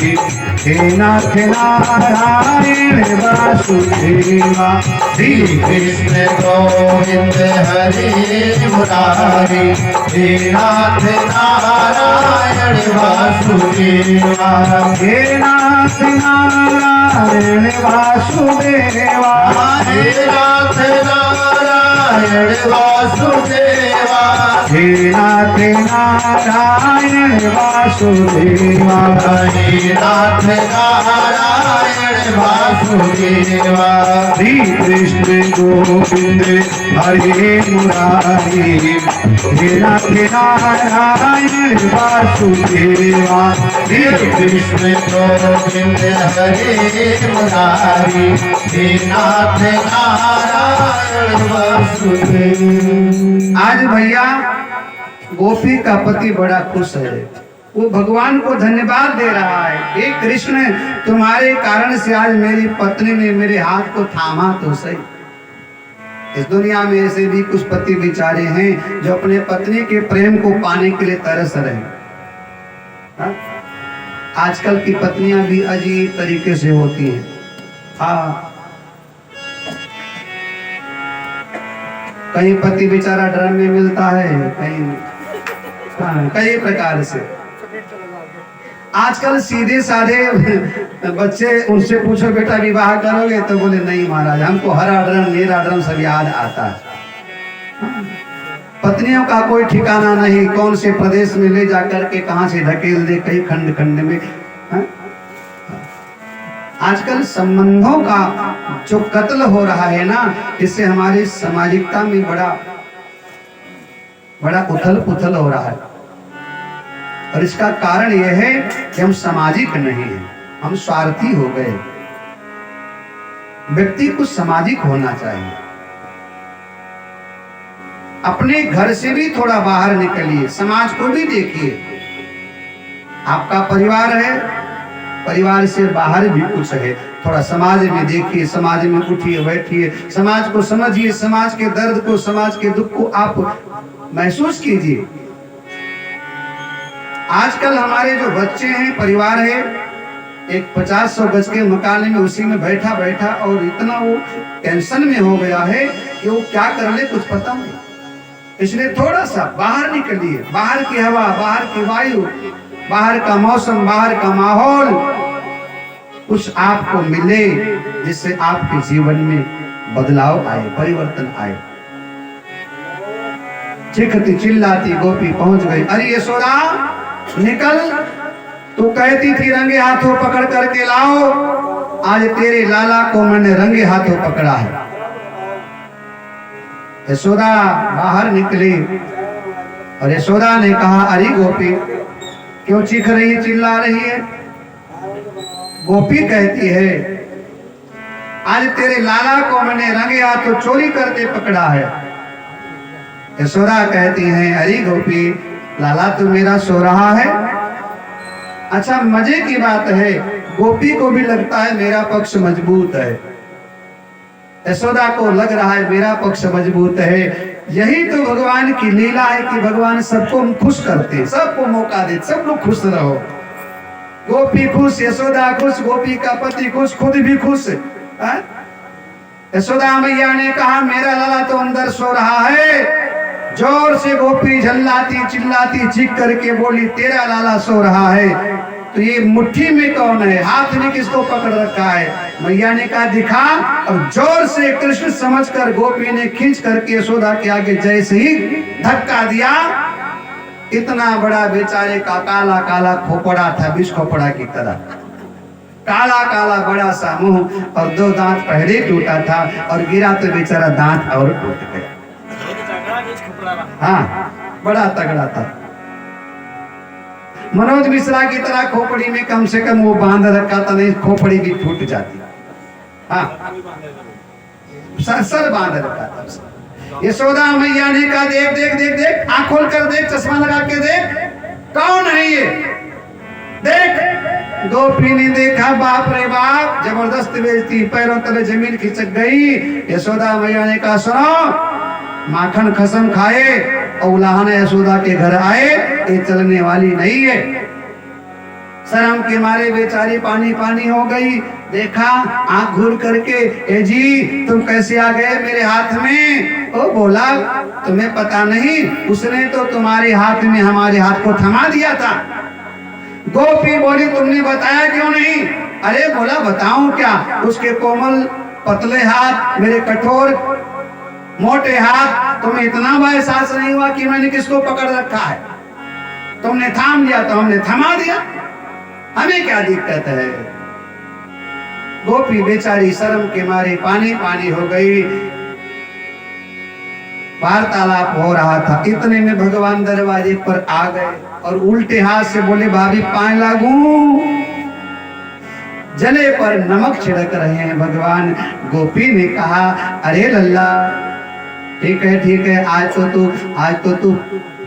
हे नाथ नारायण वासुदेवा। श्री कृष्ण गोविंद हरे मुरारी, हे नाथ नारायण वासुदेवा। हे नाथ नारायण वासुदेवा। हे नाथ नारायण वासुदेवा। हे नाथ नारायण वासुदेवा। हे नाथ नारायण वासुदेवा। श्री कृष्ण गोविंद हरे मुरारी, हे नाथ नारायण वासुदेवा। श्री कृष्ण गोविंद हरे मुरारी, हे नाथ नारायण वासुदेवा। आज भैया गोपी का पति बड़ा खुश है, वो भगवान को धन्यवाद दे रहा है। हे कृष्ण, तुम्हारे कारण से आज मेरी पत्नी ने मेरे हाथ को थामा तो सही। इस दुनिया में ऐसे भी कुछ पति बेचारे हैं जो अपने पत्नी के प्रेम को पाने के लिए तरस रहे हैं। हाँ? आजकल की पत्नियां भी अजीब तरीके से होती हैं। हाँ, कहीं पति बेचारा ड्रम में मिलता है, कहीं हाँ, कई प्रकार से। आजकल सीधे साधे बच्चे, उनसे पूछो बेटा विवाह करोगे, तो बोले नहीं महाराज, हमको हरा ड्रम नीला ड्रम सब याद आता है। पत्नियों का कोई ठिकाना नहीं, कौन से प्रदेश में ले जाकर के कहां से ढकेल दे, कई खंड खंड में। हाँ? आजकल संबंधों का जो कत्ल हो रहा है ना, इससे हमारी सामाजिकता में बड़ा उथल पुथल हो रहा है। और इसका कारण यह है कि हम सामाजिक नहीं हैं, हम स्वार्थी हो गए। व्यक्ति को सामाजिक होना चाहिए। अपने घर से भी थोड़ा बाहर निकलिए, समाज को भी देखिए। आपका परिवार है, परिवार से बाहर भी कुछ है, थोड़ा समाज में देखिए, समाज में उठिए बैठिए, समाज को समझिए, समाज के दर्द को, समाज के दुख को आप महसूस कीजिए। आजकल हमारे जो बच्चे हैं, परिवार है, एक 50-100 गज के मकान में उसी में बैठा बैठा और इतना वो टेंशन में हो गया है कि वो क्या कर ले कुछ पता नहीं। इसलिए थोड़ा सा बाहर निकलिए, बाहर की हवा, बाहर की वायु, बाहर का मौसम, बाहर का माहौल कुछ आपको मिले, जिससे आपके जीवन में बदलाव आए, परिवर्तन आए। चिखती चिल्लाती गोपी पहुंच गई। अरे यशोदा निकल, तू कहती थी रंगे हाथों पकड़ करके लाओ, आज तेरे लाला को मैंने रंगे हाथों पकड़ा है। यशोदा बाहर निकली और यशोदा ने कहा, अरे गोपी क्यों चीख रही है, चिल्ला रही है? गोपी कहती है, आज तेरे लाला को मैंने रंगे हाथों चोरी करके पकड़ा है। यशोदा कहती है, अरे गोपी लाला तो मेरा सो रहा है। अच्छा मजे की बात है, गोपी को भी लगता है मेरा पक्ष मजबूत है। यशोदा को लग रहा है मेरा पक्ष मजबूत है। यही तो भगवान की लीला है कि भगवान सबको खुश करते हैं, सबको मौका देते, सब लोग खुश रहो। गोपी खुश, यशोदा खुश, गोपी का पति खुश, खुद भी खुश। यशोदा मैया ने कहा, मेरा लाला तो अंदर सो रहा है। जोर से गोपी झल्लाती चिल्लाती चीख करके बोली, तेरा लाला सो रहा है तो ये मुट्ठी में कौन है, हाथ में किसको पकड़ रखा है? मैया ने कहा दिखा, और जोर से कृष्ण समझकर गोपी ने खींच करके यशोदा के आगे जैसे ही धक्का दिया, इतना बड़ा बेचारे का काला काला खोपड़ा था, विष खोपड़ा की तरह काला काला बड़ा सा मुंह, और 2 दांत पहले टूटा था, और गिरा तो बेचारा दांत और टूट गया। हाँ बड़ा तगड़ा था। मनोज मिश्रा की तरह खोपड़ी में कम से कम वो बांध रखा था, नहीं खोपड़ी भी फूट जाती। हाँ सर बांध रखा था। यशोदा मैया ने कहा, देख देख देख देख, आँख खोल कर देख, चश्मा लगा के देख, कौन है ये, देख। गोपी ने देखा, बाप रे बाप, जबरदस्त बेइज्जती, पैरों तले जमीन खिसक गई। यशोदा मैया ने कहा, सुनो, माखन खसम खाए और उलाहन यशोदा के घर आए, ये चलने वाली नहीं है। शर्म के मारे बेचारी पानी पानी हो गई। देखा आंख घूर करके, ए जी तुम कैसे आ गए मेरे हाथ में? ओ बोला, तुम्हें पता नहीं, उसने तो तुम्हारे हाथ में हमारे हाथ को थमा दिया था। गोपी बोली, तुमने बताया क्यों नहीं? अरे बोला, बताऊं क्या, उसके कोमल पतले हाथ, मेरे कठोर मोटे हाथ, तुम्हें इतना एहसास नहीं हुआ कि मैंने किसको पकड़ रखा है? तुमने थाम लिया तो हमने थमा दिया, हमें क्या दिक्कत है? गोपी बेचारी शर्म के मारे पानी पानी हो गई। वार्तालाप हो रहा था, इतने में भगवान दरवाजे पर आ गए और उल्टे हाथ से बोले, भाभी पाए लागू। जले पर नमक छिड़क रहे हैं भगवान। गोपी ने कहा, अरे लल्ला ठीक है, आज तो तू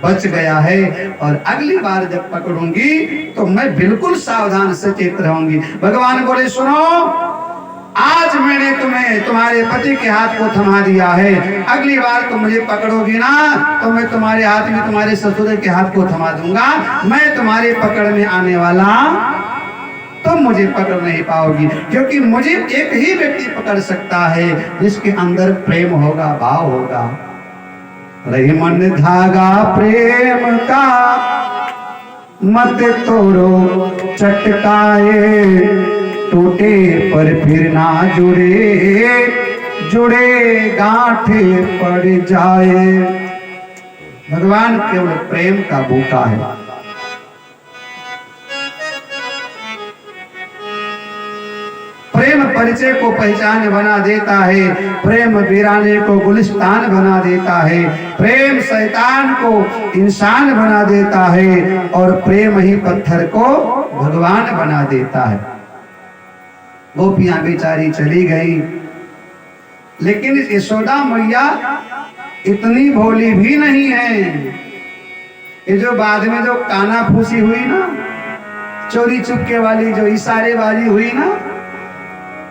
बच गया है, और अगली बार जब पकड़ूंगी तो मैं बिल्कुल सावधान सचेत रहूंगी। भगवान बोले, सुनो, आज मैंने तुम्हें तुम्हारे पति के हाथ को थमा दिया है, अगली बार तुम मुझे पकड़ोगी ना तो मैं तुम्हारे हाथ में तुम्हारे ससुर के हाथ को थमा दूंगा। मैं तुम्हारे पकड़ में आने वाला, तुम मुझे पकड़ नहीं पाओगी, क्योंकि मुझे एक ही व्यक्ति पकड़ सकता है जिसके अंदर प्रेम होगा, भाव होगा। रही मन धागा प्रेम का, मत तोड़ो चटकाए, टूटे पर फिर ना जुड़े, जुड़े गांठे पड़ जाए। भगवान केवल प्रेम का भूखा है। प्रेम परिचय को पहचान बना देता है, प्रेम वीराने को गुलिस्तान बना देता है, प्रेम शैतान को इंसान बना देता है, और प्रेम ही पत्थर को भगवान बना देता है। गोपियां बेचारी चली गई, लेकिन यशोदा मैया इतनी भोली भी नहीं है। ये जो बाद में जो काना फूसी हुई ना, चोरी चुपके वाली जो इशारेबाजी हुई ना,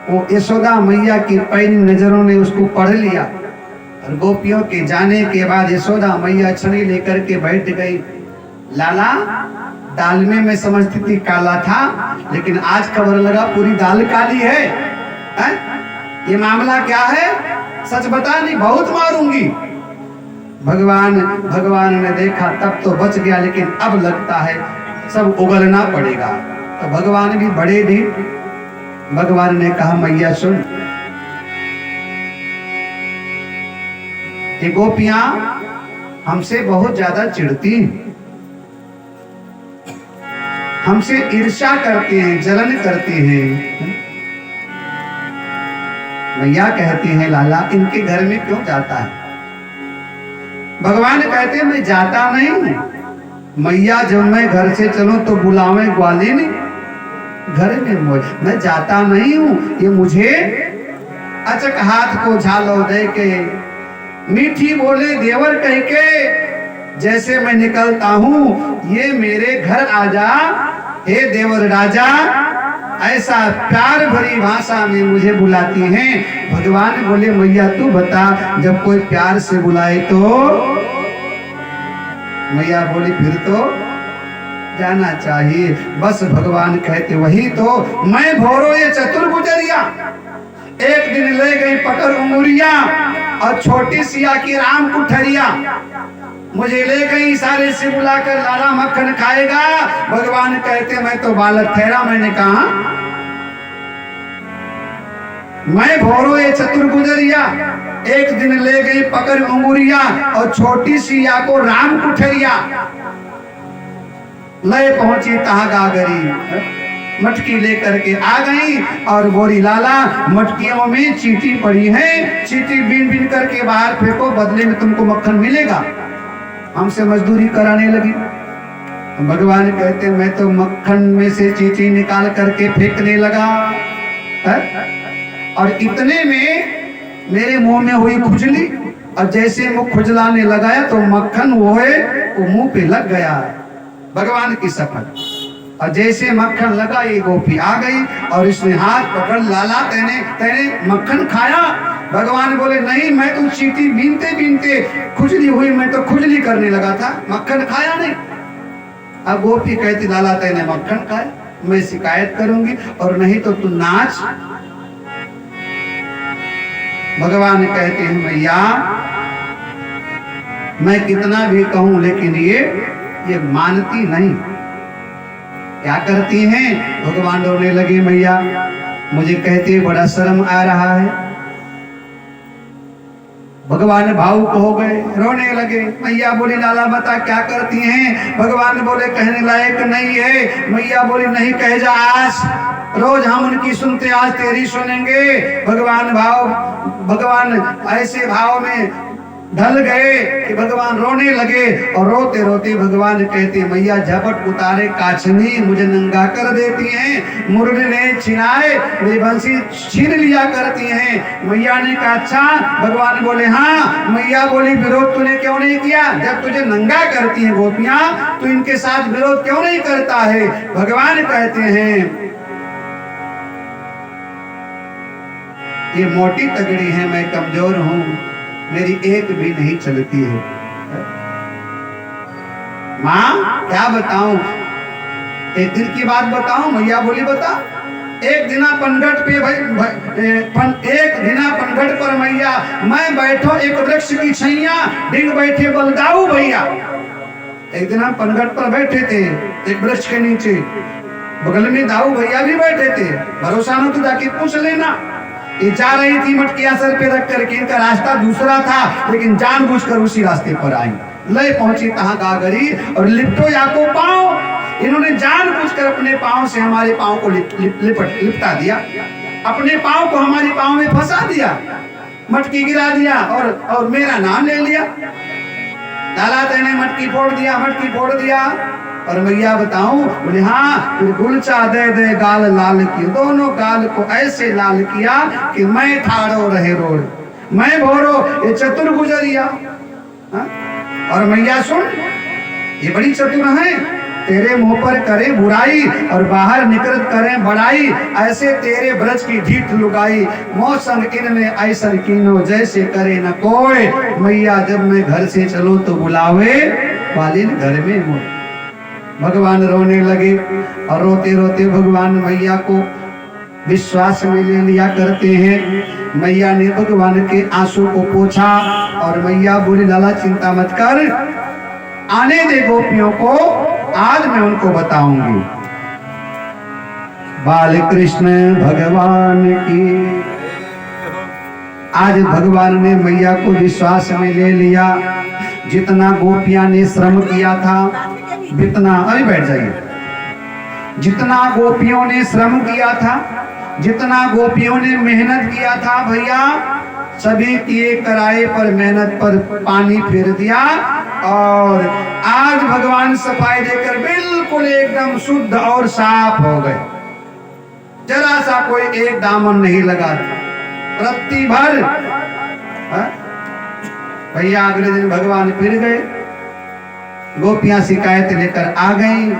वो यशोदा मैया की पैनी नजरों ने उसको पढ़ लिया। और गोपियों के जाने के बाद यशोदा मैया छड़ी लेकर के बैठ गई। लाला, दाल में मैं समझती थी काला था, लेकिन आज खबर लगा पूरी दाल काली है, ये मामला क्या है? सच बता, नहीं बहुत मारूंगी। भगवान ने देखा तब तो बच गया, लेकिन अब लगता है सब उगलना पड़ेगा। तो भगवान भी बड़े भी, भगवान ने कहा, मैया सुन, ये गोपियां हमसे बहुत ज्यादा चिढ़ती हैं, हमसे ईर्ष्या करती हैं, जलन करती हैं। मैया कहती हैं, लाला इनके घर में क्यों जाता है? भगवान कहते मैं जाता नहीं हूं। मैया जब मैं घर से चलूं तो बुलावे ग्वालिनी, घर में मैं जाता नहीं हूं। ये मुझे अचक हाथ को झालो दे के, मीठी बोले देवर कह के, जैसे मैं निकलता हूं ये मेरे घर आजा हे देवर राजा, ऐसा प्यार भरी भाषा में मुझे बुलाती हैं। भगवान बोले मैया तू बता, जब कोई प्यार से बुलाए तो? मैया बोली फिर तो जाना चाहिए। बस भगवान कहते वही तो, मैं भोरो ये चतुर गुजरिया, एक दिन ले गई पकड़ उंगुरिया, और छोटी सिया की राम कुठरिया, मुझे ले गई इशारे से बुलाकर लाला मक्खन खाएगा। भगवान कहते मैं तो बालक ठहरा, मैंने कहा मैं भोरो ये चतुर गुजरिया, एक दिन ले गई पकड़ उंगुरिया, और छोटी सिया को राम कुठरिया, ले पहुंची तहागागरी, मटकी लेकर के आ गई और बोली लाला मटकियों में चींटी पड़ी है, चींटी बीन बीन करके बाहर फेंको, बदले में तुमको मक्खन मिलेगा। हमसे मजदूरी कराने लगी। भगवान कहते मैं तो मक्खन में से चींटी निकाल करके फेंकने लगा है? और इतने में मेरे मुंह में हुई खुजली, और जैसे मुंह खुजलाने लगाया तो मक्खन वो मुंह पे लग गया। भगवान की सफल, और जैसे मक्खन लगा ये गोपी आ गई और इसने हाथ पकड़ लाला तेने मक्खन खाया? भगवान बोले नहीं, मैं तो चींटी बीनते बीनते खुजली हुई, मैं तो खुजली करने लगा था, मक्खन खाया नहीं। अब गोपी कहती लाला तेने मक्खन खाया, मैं शिकायत करूंगी, और नहीं तो तू नाच। भगवान कहते हैं मैया मैं कितना भी कहूं लेकिन ये मानती नहीं। क्या करती हैं? भगवान रोने लगे मैया मुझे कहते बड़ा शर्म आ रहा है। भगवान भावुक हो गए, रोने लगे। मैया बोली लाला बता क्या करती हैं? भगवान बोले कहने लायक नहीं है। मैया बोली नहीं कह जा, आज रोज हम उनकी सुनते आज तेरी सुनेंगे। भगवान ऐसे भाव में ढल गए कि भगवान रोने लगे, और रोते रोते भगवान कहते मैया झपट उतारे काछनी, मुझे नंगा कर देती हैं, मुरली ने छिनाए मेरी बंसी छीन लिया करती हैं। मैया ने कहा अच्छा? भगवान बोले हाँ। मैया बोली विरोध तूने क्यों नहीं किया? जब तुझे नंगा करती हैं गोपियां तो इनके साथ विरोध क्यों नहीं करता है? भगवान कहते हैं ये मोटी तगड़ी है, मैं कमजोर हूं, मेरी एक भी नहीं चलती है। माँ क्या बताऊं? एक दिन की बात बताऊं? मैया बोली बता। एक दिना पनघट पर मैया मैं बैठो एक वृक्ष की छैया, डिंग बैठे बलदाऊ भैया। एक दिना पनघट पर बैठे थे एक वृक्ष के नीचे, बगल में दाऊ भैया भी बैठे थे। भरोसा न तो जाके पूछ लेना। ये जा रही थी मटकिया सर पे रख करके, इनका रास्ता दूसरा था लेकिन जानबूझकर उसी रास्ते पर आई। ले पहुंची तहागागरी और लिपटो या को पांव, इन्होंने जानबूझकर अपने पांव से हमारे पांव को लिपटा दिया, अपने पांव को हमारे पांव में फंसा दिया, मटकी गिरा दिया और मेरा नाम ले लिया। लाला तेने मटकी फोड़ दिया। और मैया बताऊं? बोले हाँ। फिर गुलचा दे गाल लाल की, दोनों गाल को ऐसे लाल किया कि मैं ठाड़ो रहे रोड, मैं भोरो ये चतुर गुजरिया। और मैया सुन, ये बड़ी चतुर है, तेरे मुंह पर करे बुराई और बाहर निकल करे बड़ाई, ऐसे तेरे ब्रज की ढीठ लुगाई, मौसम इनमें ऐसा कीनो जैसे करे न कोई। मैया जब मैं घर से चलूं तो बुलावे वाली घर में हो। भगवान रोने लगे और रोते रोते भगवान मैया को विश्वास में ले लिया करते हैं। मैया ने भगवान के आंसू को पोंछा और मैया बोली लाला चिंता मत कर, आने दे गोपियों को, आज मैं उनको बताऊंगी। बाल कृष्ण भगवान की। आज भगवान ने मैया को विश्वास में ले लिया। जितना गोपियां ने श्रम किया था, जितना अभी बैठ जाइए, जितना गोपियों ने श्रम किया था, जितना गोपियों ने मेहनत किया था भैया, सभी किए कराए पर मेहनत पर पानी फेर दिया और आज भगवान सफाई देकर बिल्कुल एकदम शुद्ध और साफ हो गए। जरा सा कोई एक दामन नहीं लगा। रत्ती भर भैया अगले दिन भगवान फिर गए। गोपियां शिकायत लेकर आ गई।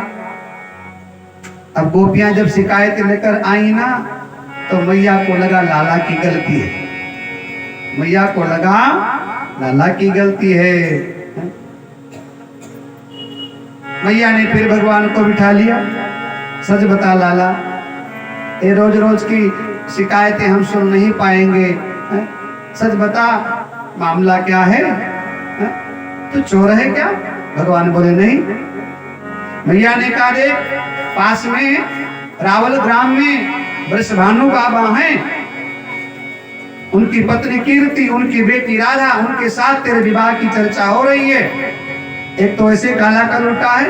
अब गोपियां जब शिकायत लेकर आई ना तो मैया को लगा लाला की गलती है। मैया को लगा लाला की गलती है। मैया ने फिर भगवान को बिठा लिया। सच बता लाला, ये रोज रोज की शिकायतें हम सुन नहीं पाएंगे। सच बता मामला क्या है? तू चोर है क्या? भगवान बोले नहीं। मैया ने कहा देख, पास में रावल ग्राम में वृषभानु बाबा हैं, उनकी पत्नी कीर्ति, उनकी बेटी राधा, उनके साथ तेरे विवाह की चर्चा हो रही है। एक तो ऐसे काला कर उठा है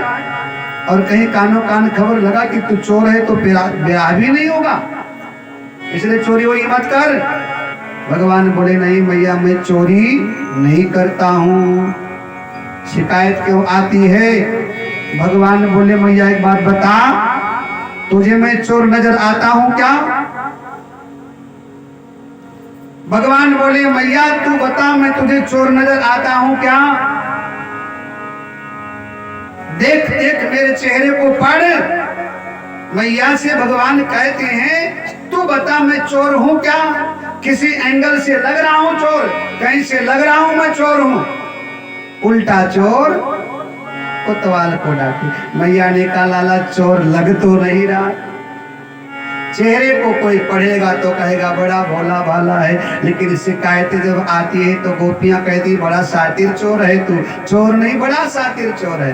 और कहीं कानों कान खबर लगा कि तू चोर है तो ब्याह भी नहीं होगा, इसलिए चोरी वोरी मत कर। भगवान बोले नहीं मैया, मैं चोरी नहीं करता हूँ। शिकायत क्यों आती है? भगवान बोले मैया एक बात बता, तुझे मैं चोर नजर आता हूं क्या? भगवान बोले मैया तू बता, मैं तुझे चोर नजर आता हूं क्या? देख देख मेरे चेहरे को पढ़। मैया से भगवान कहते हैं तू बता मैं चोर हूं क्या? किसी एंगल से लग रहा हूं चोर, कहीं से लग रहा हूं मैं चोर हूं। उल्टा चोर कोतवाल को डांटे। मैया ने कहा लाला चोर लग तो नहीं रहा। चेहरे को कोई पढ़ेगा तो कहेगा बड़ा भोला भाला है, लेकिन शिकायतें जब आती है तो गोपियां कहती बड़ा सातिर चोर है तू। चोर नहीं, बड़ा सातिर चोर है।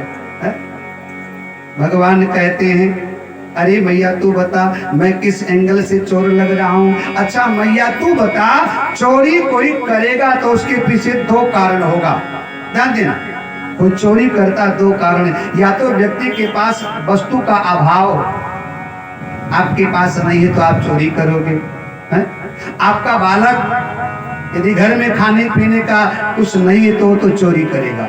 भगवान कहते हैं अरे मैया तू बता मैं किस एंगल से चोर लग रहा हूं? अच्छा मैया तू बता, चोरी कोई करेगा तो उसके पीछे दो कारण होगा, ध्यान देना। कोई चोरी करता दो कारण, या तो व्यक्ति के पास वस्तु का अभाव, आपके पास नहीं है तो आप चोरी करोगे। आपका बालक यदि घर में खाने पीने का कुछ नहीं है तो चोरी करेगा,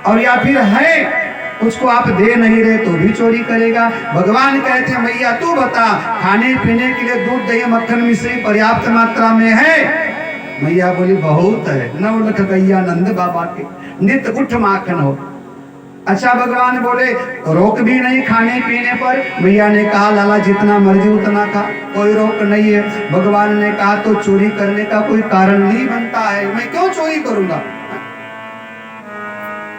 और या फिर है उसको आप दे नहीं रहे तो भी चोरी करेगा। भगवान कहते हैं मैया तू बता, खाने पीने के लिए दूध दही मक्खन मिश्री पर्याप्त मात्रा में है? मैया बोली बहुत है, 9 लख गैया नंद बाबा के नित उठ माखन हो। अच्छा भगवान बोले रोक भी नहीं खाने पीने पर? मैया ने कहा लाला जितना मर्जी उतना खा, कोई रोक नहीं है। भगवान ने कहा तो चोरी करने का कोई कारण नहीं बनता है, मैं क्यों चोरी करूंगा?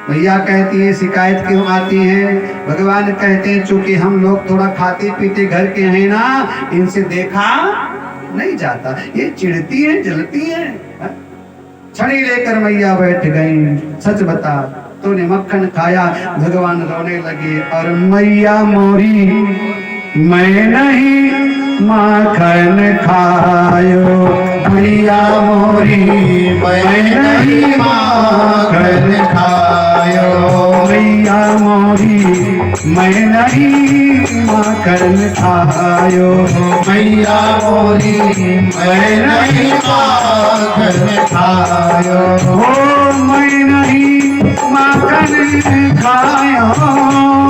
मैया कहती है शिकायत क्यों आती है? भगवान कहते हैं चूंकि हम लोग थोड़ा खाते पीते घर के हैं ना, इनसे देखा नहीं जाता, ये चिढ़ती है जलती है। छड़ी लेकर मैया बैठ गई। सच बता तूने मक्खन खाया? भगवान रोने लगे और मैया मोरी मैं नहीं माखन खायो, मैया मोरी मैं नहीं माखन खायो, मैया मोरी मैं नहीं माखन खायो, मैया मोरी मैं नहीं माखन खायो, ओ मैं नहीं माखन खायो,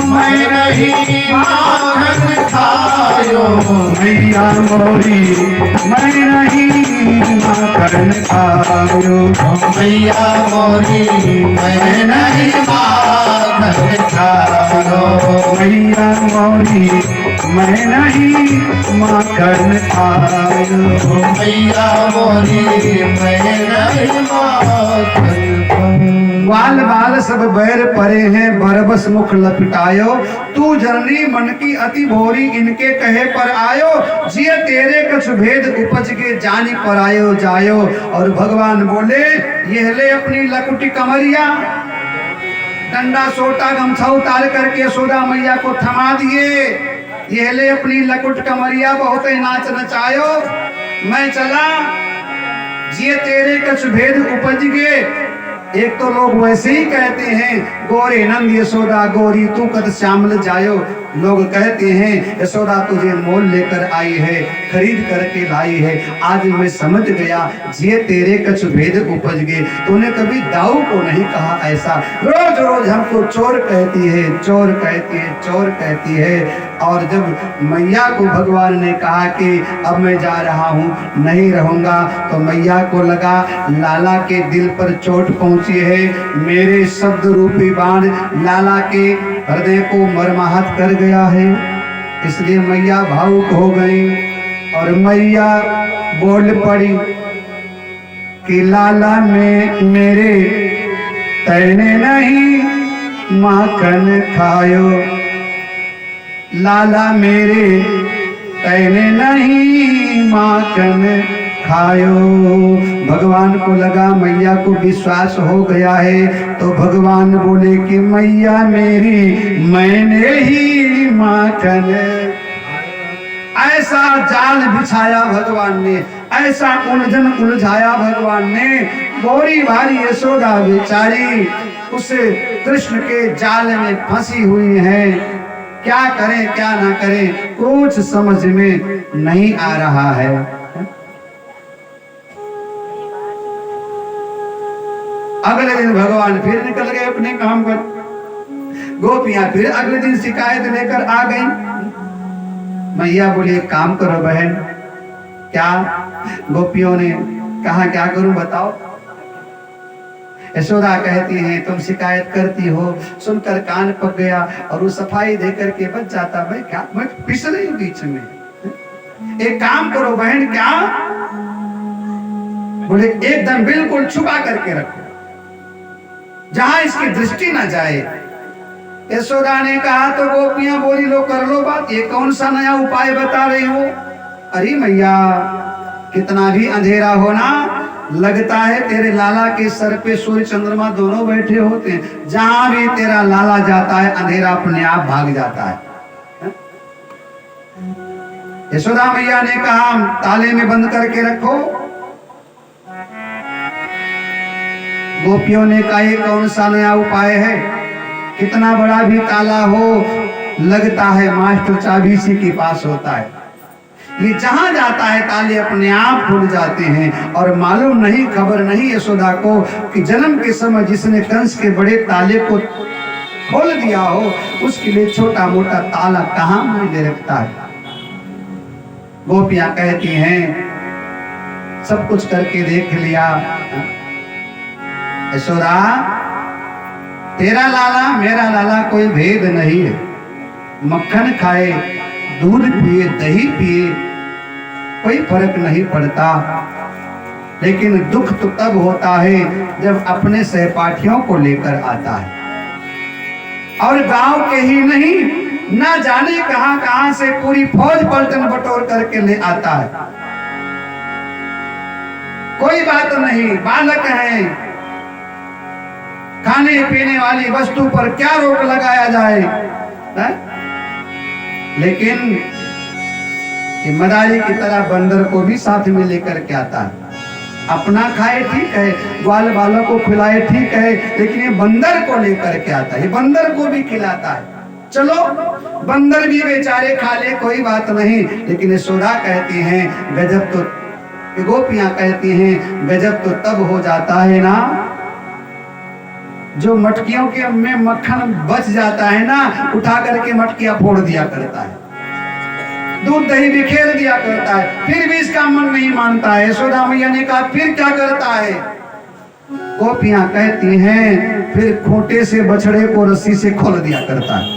मैं नहीं माखन खायो, मैया मोरी मैं नहीं माखन खायो, मैया मोरी मैं नहीं माखन खायो, मैया मोरी मैं नहीं माखन खायो। मैया मोरी मैं नहीं माखन बाल बाल सब बैर परे हैं, बरबस मुख लपटायो, तू जननी मन की अति भोरी इनके कहे पर आयो, जिये तेरे कछु भेद उपज के जानी पर आयो जायो। और भगवान बोले ये ले अपनी लकुटी कमरिया, डंडा सोटा गमछा उतार करके यशोदा मैया को थमा दिए। ये ले अपनी लकुट कमरिया, बहुत ही नाच नचायो, मैं चला जिये तेरे कछु भेद उपज के। एक तो लोग वैसे ही कहते हैं गोरे नंद यशोदा गोरी तू कद श्यामल जायो। लोग कहते हैं यशोदा तुझे मोल लेकर आई है, खरीद करके लाई है। आज मैं समझ गया ये तेरे कछु भेद उपज गए। तूने कभी दाऊ को नहीं कहा ऐसा। रोज रोज हमको चोर कहती है, चोर कहती है, चोर कहती है। और जब मैया को भगवान ने कहा कि अब मैं जा रहा हूँ, नहीं रहूंगा, तो मैया को लगा लाला के दिल पर चोट पहुंची है। मेरे शब्द रूपी बाण लाला के हृदय को मर्माहत कर गया है। इसलिए मैया भावुक हो गई और मैया बोल पड़ी कि लाला में मेरे तैने नहीं माखन खायो। लाला मेरे तैने नहीं माखन खायो। भगवान को लगा मैया को विश्वास हो गया है, तो भगवान बोले कि मैया मेरी मैंने ही माखन। ऐसा जाल बिछाया भगवान ने, ऐसा उलझन उलझाया भगवान ने। गोरी भारी यशोदा बेचारी उस कृष्ण के जाल में फंसी हुई है। क्या करें क्या ना करें कुछ समझ में नहीं आ रहा है। अगले दिन भगवान फिर निकल गए अपने काम पर। गोपियां फिर अगले दिन शिकायत लेकर आ गई। मैया बोली एक काम करो बहन। क्या? गोपियों ने कहा क्या करूं बताओ। यशोदा कहती है तुम शिकायत करती हो, सुनकर कान पक गया और वो सफाई देकर के बच जाता। भाई क्या मैं पिस रही हूं बीच में। एक काम करो बहन। क्या? बोले एकदम बिल्कुल छुपा करके रखो, जहां इसकी दृष्टि ना जाए। यशोदा ने कहा तो गोपियां बोली लो कर लो बात, ये कौन सा नया उपाय बता रही हो। अरे मैया कितना भी अंधेरा हो ना, लगता है तेरे लाला के सर पे सूर्य चंद्रमा दोनों बैठे होते हैं। जहां भी तेरा लाला जाता है अंधेरा अपने आप भाग जाता है। यशोदा मैया ने कहा ताले में बंद करके रखो। गोपियों ने कहा ये कौन सा नया उपाय है। कितना बड़ा भी ताला हो, लगता है मास्टर चाबी सी के पास होता है। ये जहां जाता है ताले अपने आप खुल जाते हैं। और मालूम नहीं, खबर नहीं यशोदा को कि जन्म के समय जिसने कंस के बड़े ताले को खोल दिया हो, उसके लिए छोटा मोटा ताला कहां मुझे रखता है। गोपियां कहती हैं सब कुछ करके देख लिया। यशोदा तेरा लाला मेरा लाला कोई भेद नहीं है। मक्खन खाए, दूध पिए, दही पिए, कोई फर्क नहीं पड़ता। लेकिन दुख तो तब होता है जब अपने सहपाठियों को लेकर आता है। और गांव के ही नहीं, ना जाने कहां कहां से पूरी फौज पलटन बटोर करके ले आता है। कोई बात नहीं, बालक है, खाने पीने वाली वस्तु पर क्या रोक लगाया जाए है? लेकिन मदारी की तरह बंदर को भी साथ में लेकर के आता है। अपना खाए ठीक है, ग्वाल बालों को खिलाए ठीक है, लेकिन ये बंदर को लेकर के आता है, ये बंदर को भी खिलाता है। चलो बंदर भी बेचारे खा ले, कोई बात नहीं। लेकिन यशोदा कहती हैं गजब तो, गोपियां कहती हैं गजब तो तब हो जाता है ना जो मटकियों के में मक्खन बच जाता है ना, उठा करके मटकियां फोड़ दिया करता है, दूध दही बिखेर दिया करता है, फिर भी इसका मन नहीं मानता है। यशोदा मैया ने कहा फिर क्या करता है। गोपियां कहती हैं फिर खूंटे से बछड़े को रस्सी से खोल दिया करता है।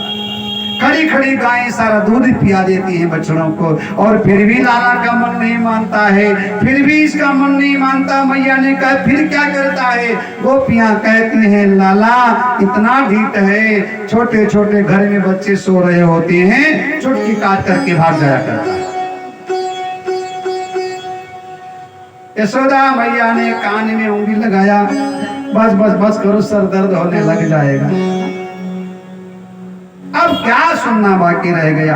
खड़ी खड़ी गायें सारा दूध पिया देती हैं बछड़ों को, और फिर भी लाला का मन नहीं मानता है, फिर भी इसका मन नहीं मानता। मैया ने कहा फिर क्या करता है। गोपियां कहती हैं लाला इतना ढीठ है, छोटे छोटे घर में बच्चे सो रहे होते हैं, चुटकी काट करके भाग जाया करता है। यशोदा मैया ने कान में उंगली लगाया, बस बस बस करो, सर दर्द होने लग जाएगा। अब क्या सुनना बाकी रह गया।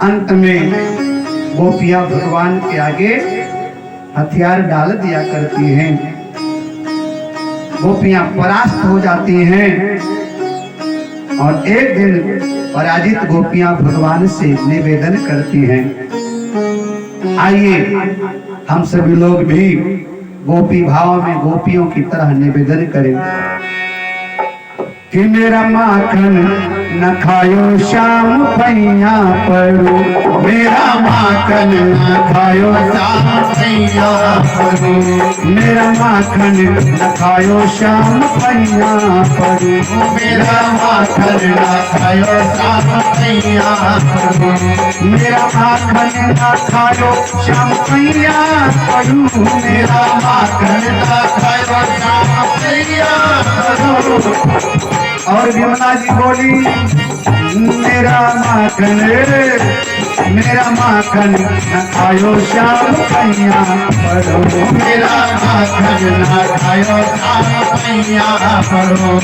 अंत में गोपियां भगवान के आगे हथियार डाल दिया करती हैं। गोपियां परास्त हो जाती हैं और एक दिन पराजित गोपियां भगवान से निवेदन करती हैं, आइए हम सभी लोग भी गोपी भाव में गोपियों की तरह निवेदन करें कि मेरा माखन न खायो श्याम पैया परू, मेरा माखन न खायो श्याम पैया परू, मेरा माखन न खायो श्याम पैया परू, मेरा माखन न खायो श्याम पैया परू, मेरा माखन न खायो श्याम पैया परू, मेरा माखन न खायो श्याम पैया परू। और विमला जी बोली मेरा माखन न खायो श्याम पैया परू, मेरा माखन न खायो श्याम पैया परू,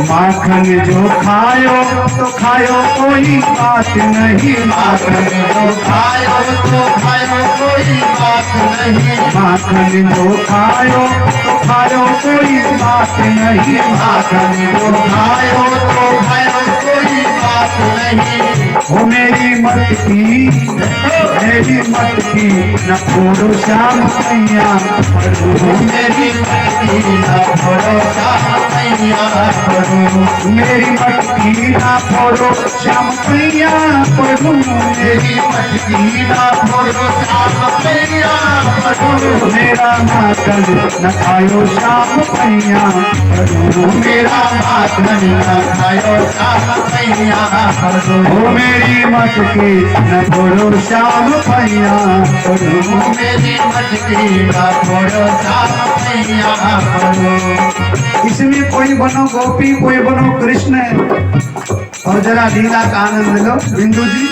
माखन जो खायो तो खायो कोई बात नहीं, माखन जो खायो तो खायो कोई बात नहीं, माखन जो खायो तो खायो कोई बात नहीं, माखन जो खायो तो खायो कोई बात नहीं। वो मेरी मत की न छोड़ो श्याम पैया परू, मेरी मटकी न फोड़ो श्याम पैया परू, मेरी मत की न छोड़ो श्याम पैया परू, मेरी मटकी न फोड़ो श्याम पैया परू, मेरा माखन न खायो श्याम पैया परू, मेरा माखन न खायो श्याम पैया परू, वो मेरी मत की न छोड़ो श्याम पैया परू। मेरी मटकी न फोड़ो श्याम पैया परू। इसमें कोई बनो गोपी कोई बनो कृष्ण और जरा लीला का आनंद लो बिंदु जी।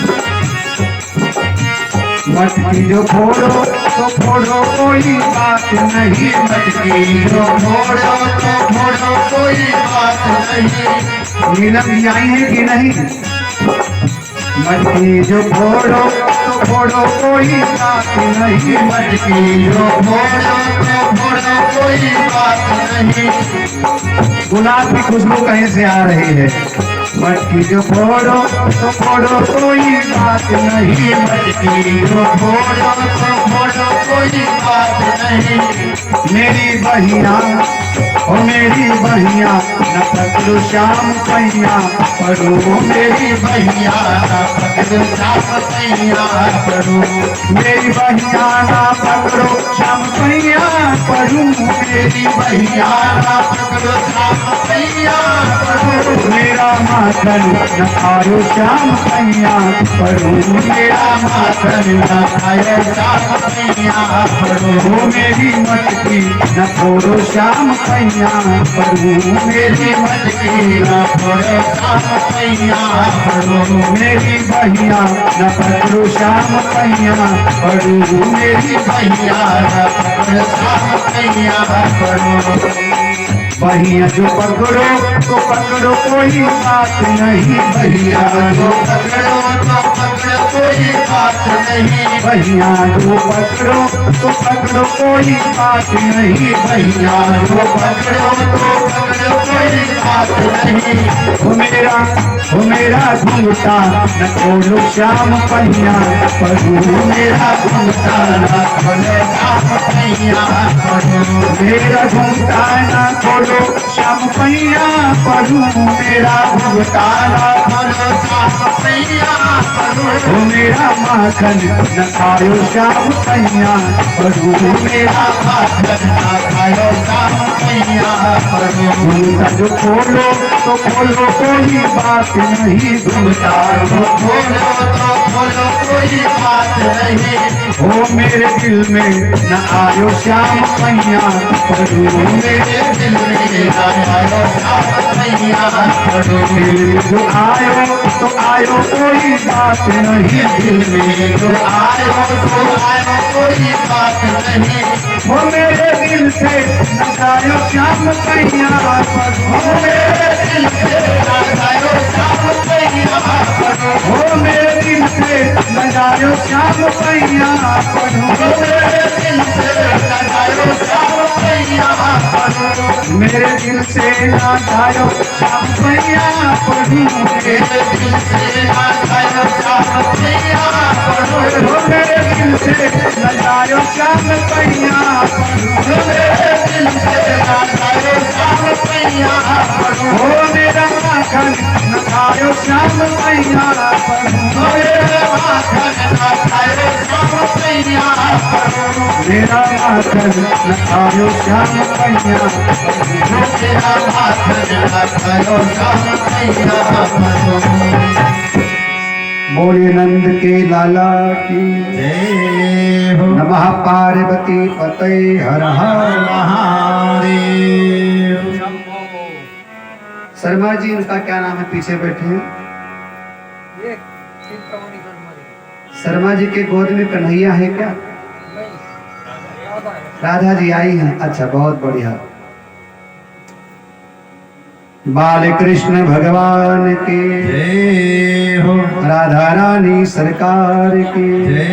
मटकी जो फोड़ो तो फोड़ो कोई बात नहीं, मटकी जो फोड़ो तो फोड़ो कोई बात नहीं। नीलम जी आई है कि नहीं? मटकी जो फोड़ो तो फोड़ो कोई बात नहीं, मटकी जो फोड़ो तो फोड़ो कोई बात नहीं। गुलाब की खुशबू कहीं से आ रही है। मटकी जो फोड़ो तो फोड़ो कोई बात नहीं, मटकी जो फोड़ो तो फोड़ो कोई बात नहीं। मेरी बहिया ओ मेरी बहिया न पकड़ो श्याम पैया परू, मेरी भैया पकड़ो श्याम पैया परू, मेरी बहिया न पकड़ो श्याम पैया परू, मेरी भैया पकड़ो श्याम पैया परू, मेरा माखन न खायो श्याम पैया परू, मेरा माखन न खायो श्याम पैया परू, ओ मेरी मटकी न फोड़ो श्याम पैया परू, मेरी मटकी न फोड़ो श्याम पैया परू, मेरी बहिया न पकड़ो श्याम पैया परू, मेरी भैया पकड़ो श्याम पैया परू। बहिया जो पकड़ो तो पकड़ो कोई बात नहीं, भैया जो पकड़ो तो पकड़ो कोई बात नहीं, बहिया जो पकड़ो तो पकड़ो कोई बात नहीं, भैया जो पकड़ो तो पकड़ो कोई बात नहीं। ओ मेरा घूंघटा न खोलो श्याम पैया परू, मेरा घूंघटा न खोलो श्याम पैया परू, मेरा घूंघटा न खोलो श्याम पैया परू, मेरा घूंघटा न खोलो श्याम पैया परू, ओ मेरा माखन न खायो श्याम पैया परू, मेरा माखन न खायो श्याम पैया परू, घूंघटा जो खोलो तो खोलो कोई बात नहीं, घूंघटा जो खोलो तो खोलो कोई बात नहीं। ओ मेरे दिल में न आयो श्याम पैया परू, मेरे दिल में आयो श्याम पैया परू, दिल में जो आयो तो आयो कोई बात नहीं, दिल में जो आयो तो आयो कोई बात नहीं। ओ मेरे दिल से न आयो श्याम पैया परू, मेरे दिल से आयो श्याम पैया परू, ओ मेरे दिल से न आयो श्याम पैया परू, मेरे दिल से आयो श्याम पैया पैया पड़ो मेरे दिल से ना जायो श्याम पैया पढ़ू मेरे दिल से ना जायो श्याम पैया पड़ो मेरे दिल से न जायो श्याम पैया पढ़ू मेरे दिल से ना जायो श्याम पैया पड़ो ओ मेरा माखन न खायो श्याम पैया पढ़ू मेरे माखन ना खायो श्याम पैया पड़ो मेरा माखन न खायो श्याम पैया पढ़ू मेरा माखन ना खायो श्याम पैया पड़ो बोले नंद के लाला की जय हो नमः पार्वती पते हर हर। महादेव शर्मा जी इनका क्या नाम है पीछे बैठे हैं? ये चिंतामणि शर्मा जी शर्मा जी के गोद में कन्हैया है क्या? नहीं राधा है राधा जी आई हैं। अच्छा बहुत बढ़िया। बाल कृष्ण भगवान की जय हो राधा रानी सरकार की जय